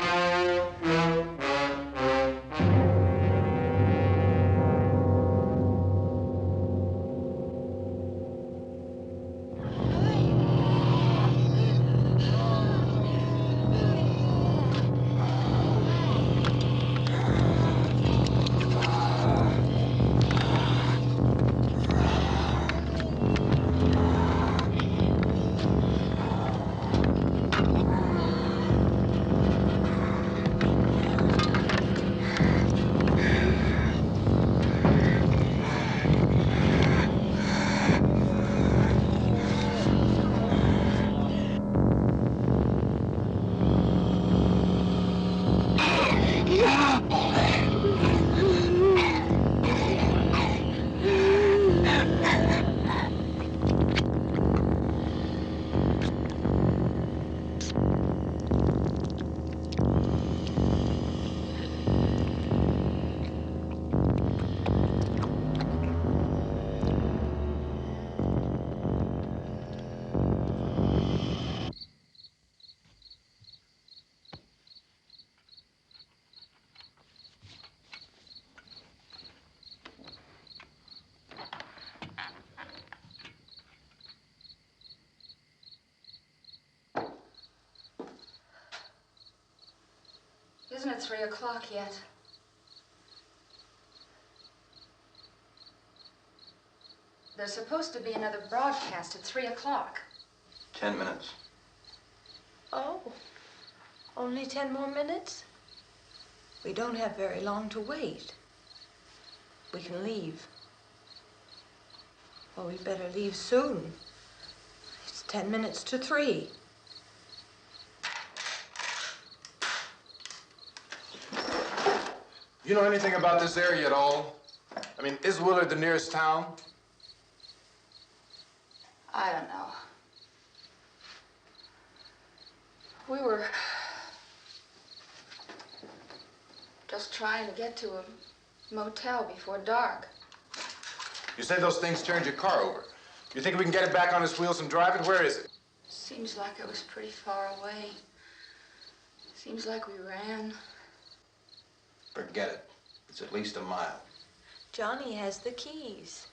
Isn't it 3 o'clock yet? There's supposed to be another broadcast at 3 o'clock. 10 minutes. Oh, only 10 more minutes? We don't have very long to wait. We can leave. Well, we better leave soon. It's 10 minutes to 3. You know anything about this area at all? I mean, is Willard the nearest town? I don't know. We were just trying to get to a motel before dark. You said those things turned your car over. You think we can get it back on its wheels and drive it? Where is it? Seems like it was pretty far away. Seems like we ran. Forget it. It's at least a mile. Johnny has the keys.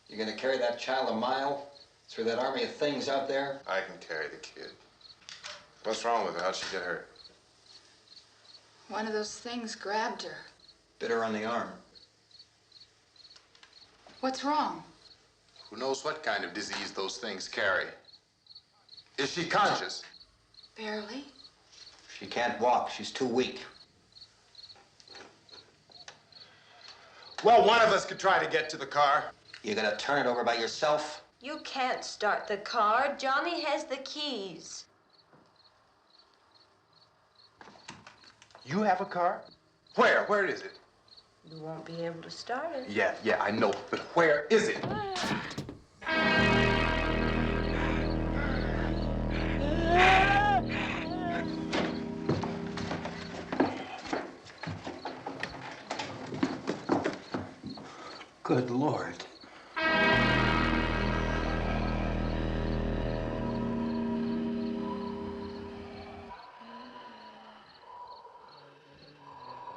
You're gonna carry that child a mile through that army of things out there? I can carry the kid. What's wrong with her? How'd she get hurt? One of those things grabbed her. Bit her on the arm. What's wrong? Who knows what kind of disease those things carry? Is she conscious? Barely. She can't walk. She's too weak. Well, one of us could try to get to the car. You gonna turn it over by yourself? You can't start the car. Johnny has the keys. You have a car? Where? Where is it? You won't be able to start it. Yeah, I know. But where is it? Good Lord.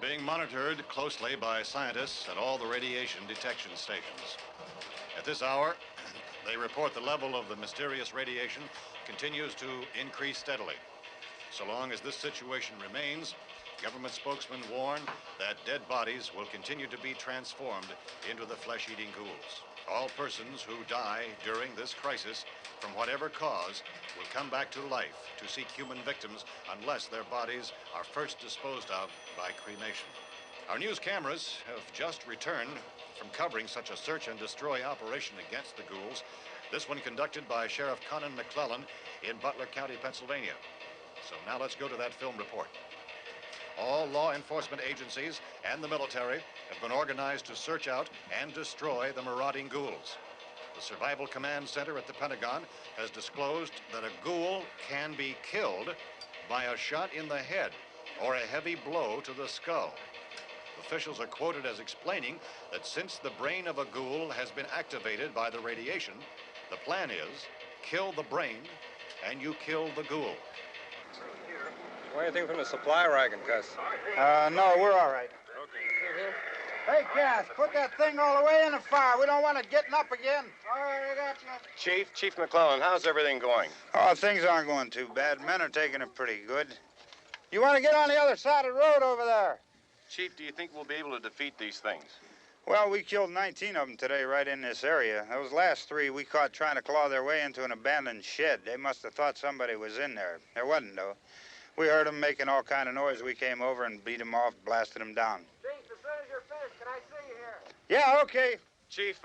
Being monitored closely by scientists at all the radiation detection stations. At this hour, they report the level of the mysterious radiation continues to increase steadily. So long as this situation remains, government spokesmen warn that dead bodies will continue to be transformed into the flesh-eating ghouls. All persons who die during this crisis, from whatever cause, will come back to life to seek human victims unless their bodies are first disposed of by cremation. Our news cameras have just returned from covering such a search and destroy operation against the ghouls, this one conducted by Sheriff Conan McClellan in Butler County, Pennsylvania. So now let's go to that film report. All law enforcement agencies and the military have been organized to search out and destroy the marauding ghouls. The Survival Command Center at the Pentagon has disclosed that a ghoul can be killed by a shot in the head or a heavy blow to the skull. Officials are quoted as explaining that since the brain of a ghoul has been activated by the radiation, the plan is kill the brain and you kill the ghoul. Anything from the supply wagon, Gus? No, we're all right. Hey, Cass, put that thing all the way in the fire. We don't want it getting up again. All right, I got you. Chief McClellan, how's everything going? Oh, things aren't going too bad. Men are taking it pretty good. You want to get on the other side of the road over there? Chief, do you think we'll be able to defeat these things? Well, we killed 19 of them today right in this area. Those last 3 we caught trying to claw their way into an abandoned shed. They must have thought somebody was in there. There wasn't, though. We heard them making all kind of noise. We came over and beat them off, blasted them down. Chief, as soon as you're finished, can I see you here? Yeah, okay. Chief,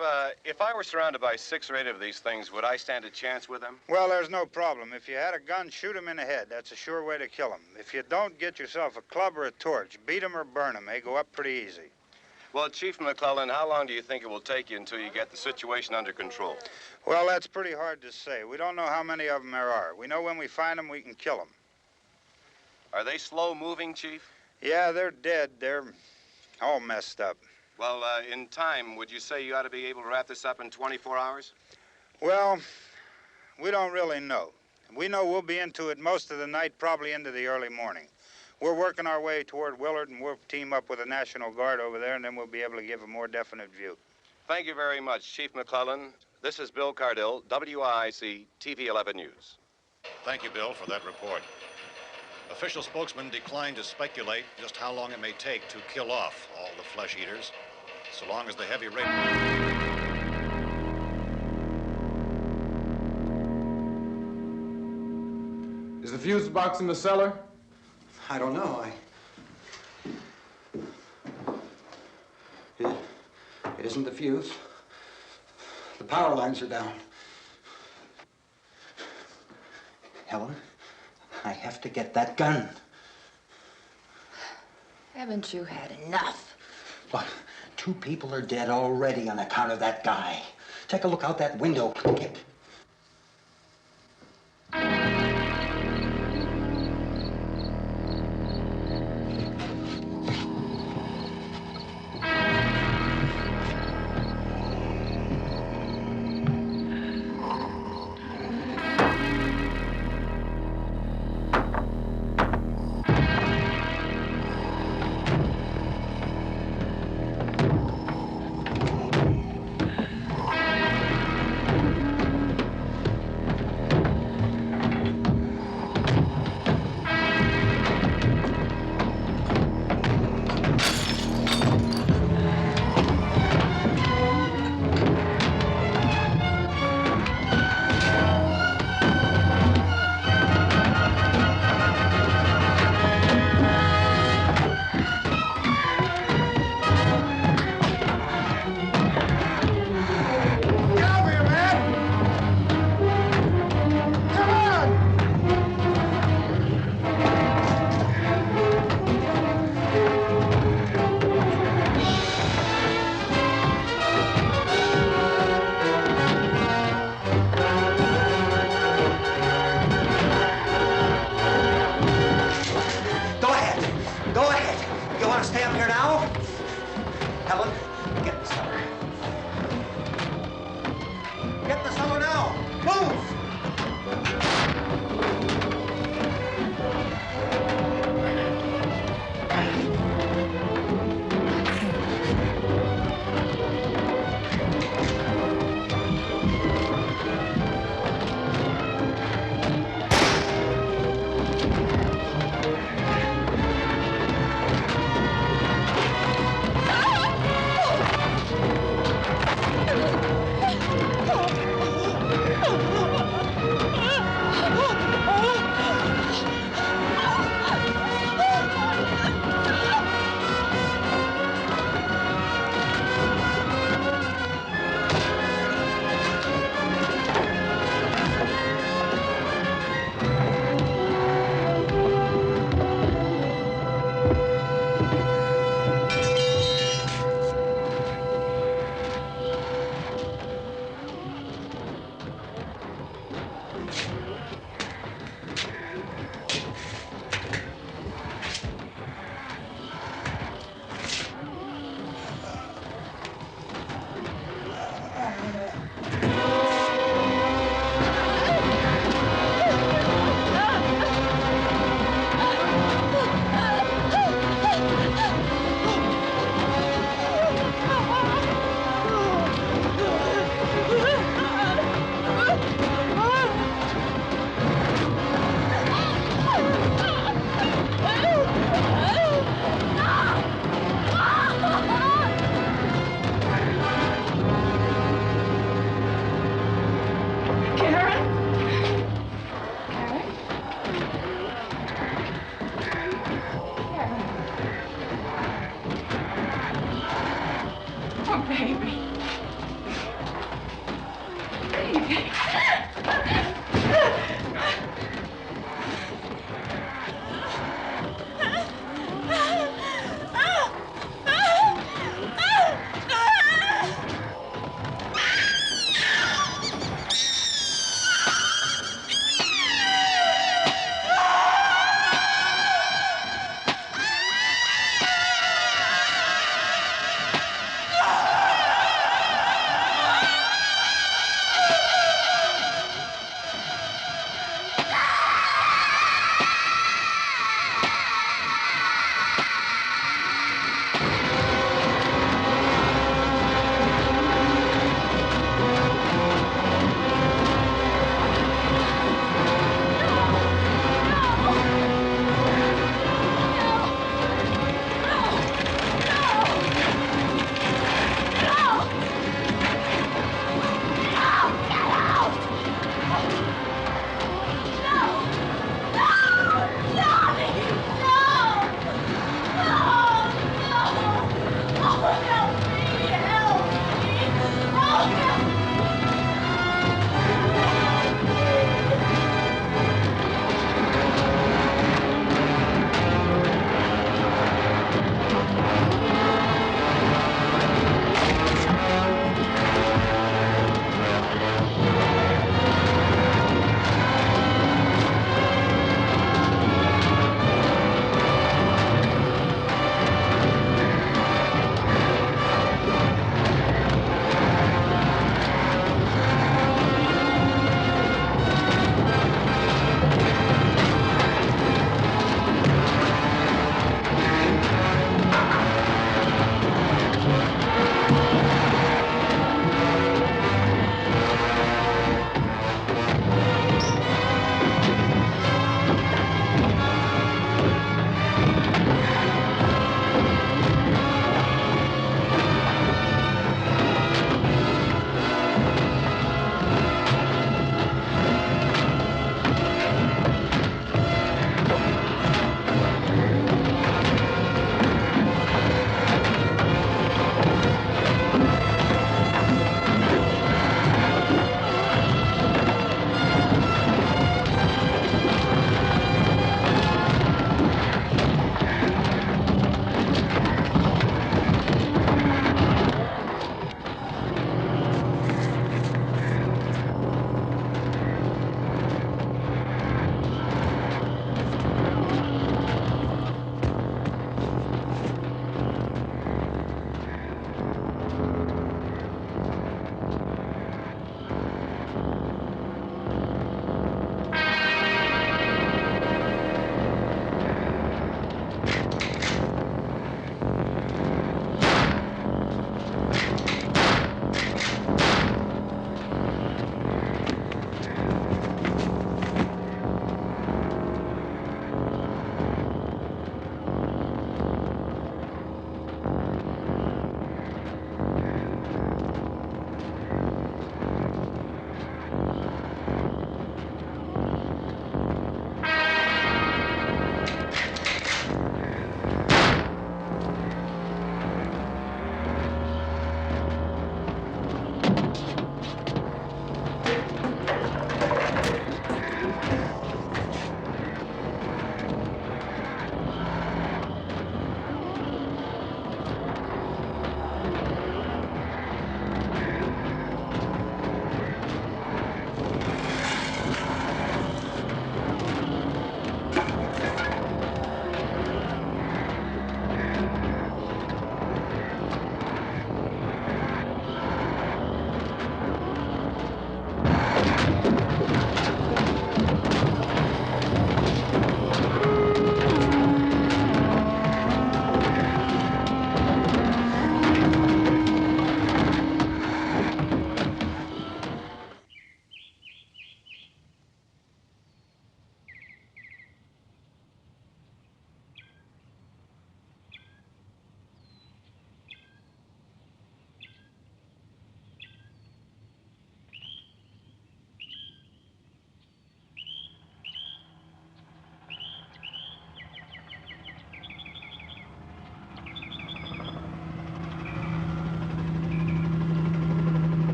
if I were surrounded by 6 or 8 of these things, would I stand a chance with them? Well, there's no problem. If you had a gun, shoot them in the head. That's a sure way to kill them. If you don't, get yourself a club or a torch. Beat them or burn them. They go up pretty easy. Well, Chief McClellan, how long do you think it will take you until you get the situation under control? Well, that's pretty hard to say. We don't know how many of them there are. We know when we find them, we can kill them. Are they slow-moving, Chief? Yeah, they're dead. They're all messed up. Well, in time, would you say you ought to be able to wrap this up in 24 hours? Well, we don't really know. We know we'll be into it most of the night, probably into the early morning. We're working our way toward Willard, and we'll team up with the National Guard over there, and then we'll be able to give a more definite view. Thank you very much, Chief McClellan. This is Bill Cardill, WIC TV 11 News. Thank you, Bill, for that report. Official spokesmen declined to speculate just how long it may take to kill off all the flesh eaters, so long as the heavy rain... Is the fuse box in the cellar? I don't know. It isn't the fuse. The power lines are down. Helen, I have to get that gun. Haven't you had enough? Look, 2 people are dead already on account of that guy. Take a look out that window. Get...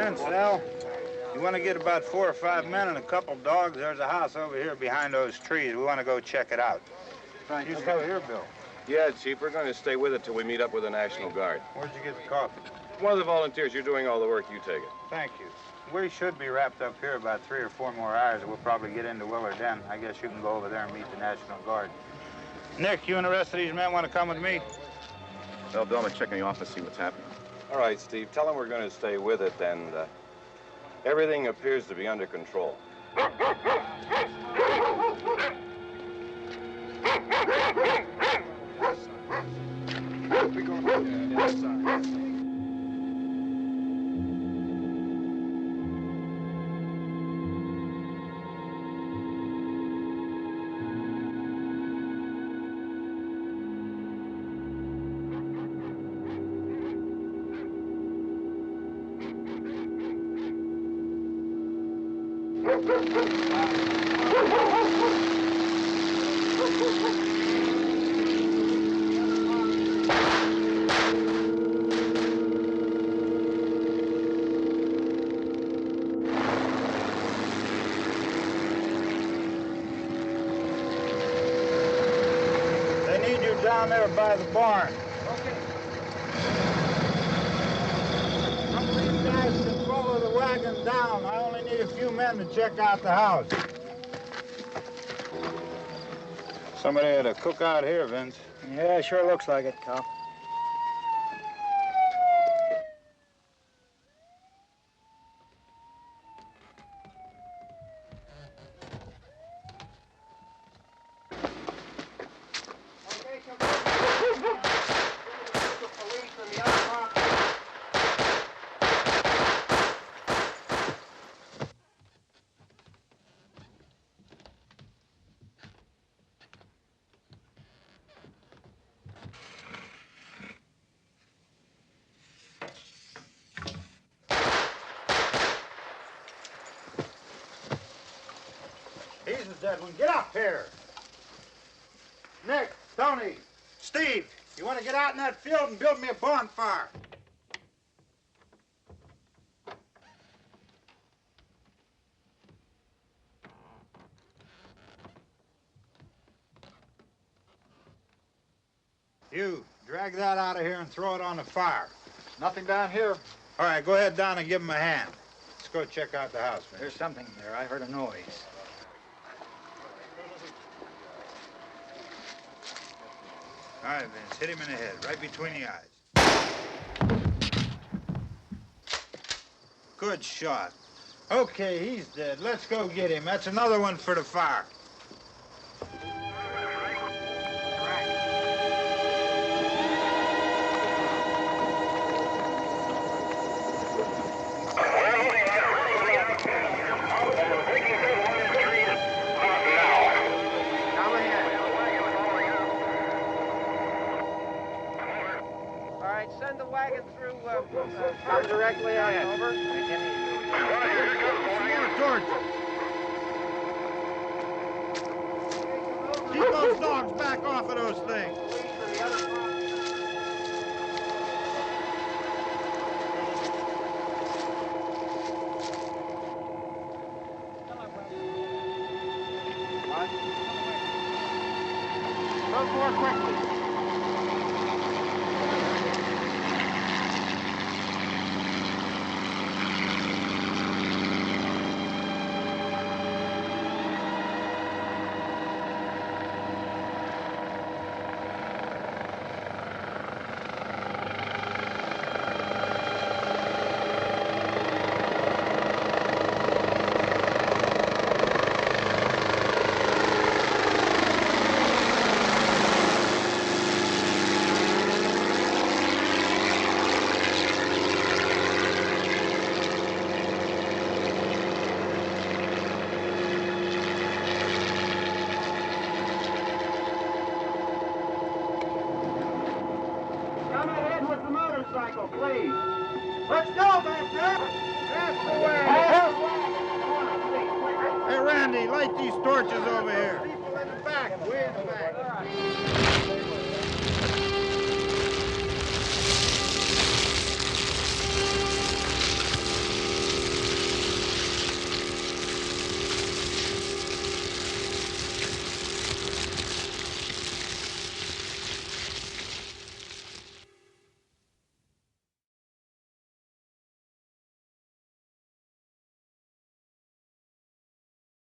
Vince, Al. You want to get about 4 or 5 men and a couple dogs? There's a house over here behind those trees. We want to go check it out. Right. You still here, Bill? Yeah, Chief, we're going to stay with it till we meet up with the National Guard. Where'd you get the coffee? One of the volunteers. You're doing all the work. You take it. Thank you. We should be wrapped up here about 3 or 4 more hours, and we'll probably get into Willard then. I guess you can go over there and meet the National Guard. Nick, you and the rest of these men want to come with me? Well, Bill, I'm going to check in the office, see what's happening. All right, Steve. Tell them we're going to stay with it, and everything appears to be under control. They need you down there by the barn. Some of these guys can follow the wagon down. I only need a few men to check out the house. Somebody had a cookout here, Vince. Yeah, sure looks like it, Cal. He's the dead one. Get up here. Nick, Tony, Steve, you want to get out in that field and build me a bonfire? You, drag that out of here and throw it on the fire. Nothing down here. All right, go ahead down and give him a hand. Let's go check out the house, Vince. There's something there. I heard a noise. All right, Vince, hit him in the head, right between the eyes. Good shot. Okay, he's dead. Let's go get him. That's another one for the fire. Send the wagon through, come directly ahead. Over. Keep those dogs back off of those things. Move more quickly. Please. Let's go, Van. That's the way. Hey, Randy, light these torches over here. People in the back, way in the back.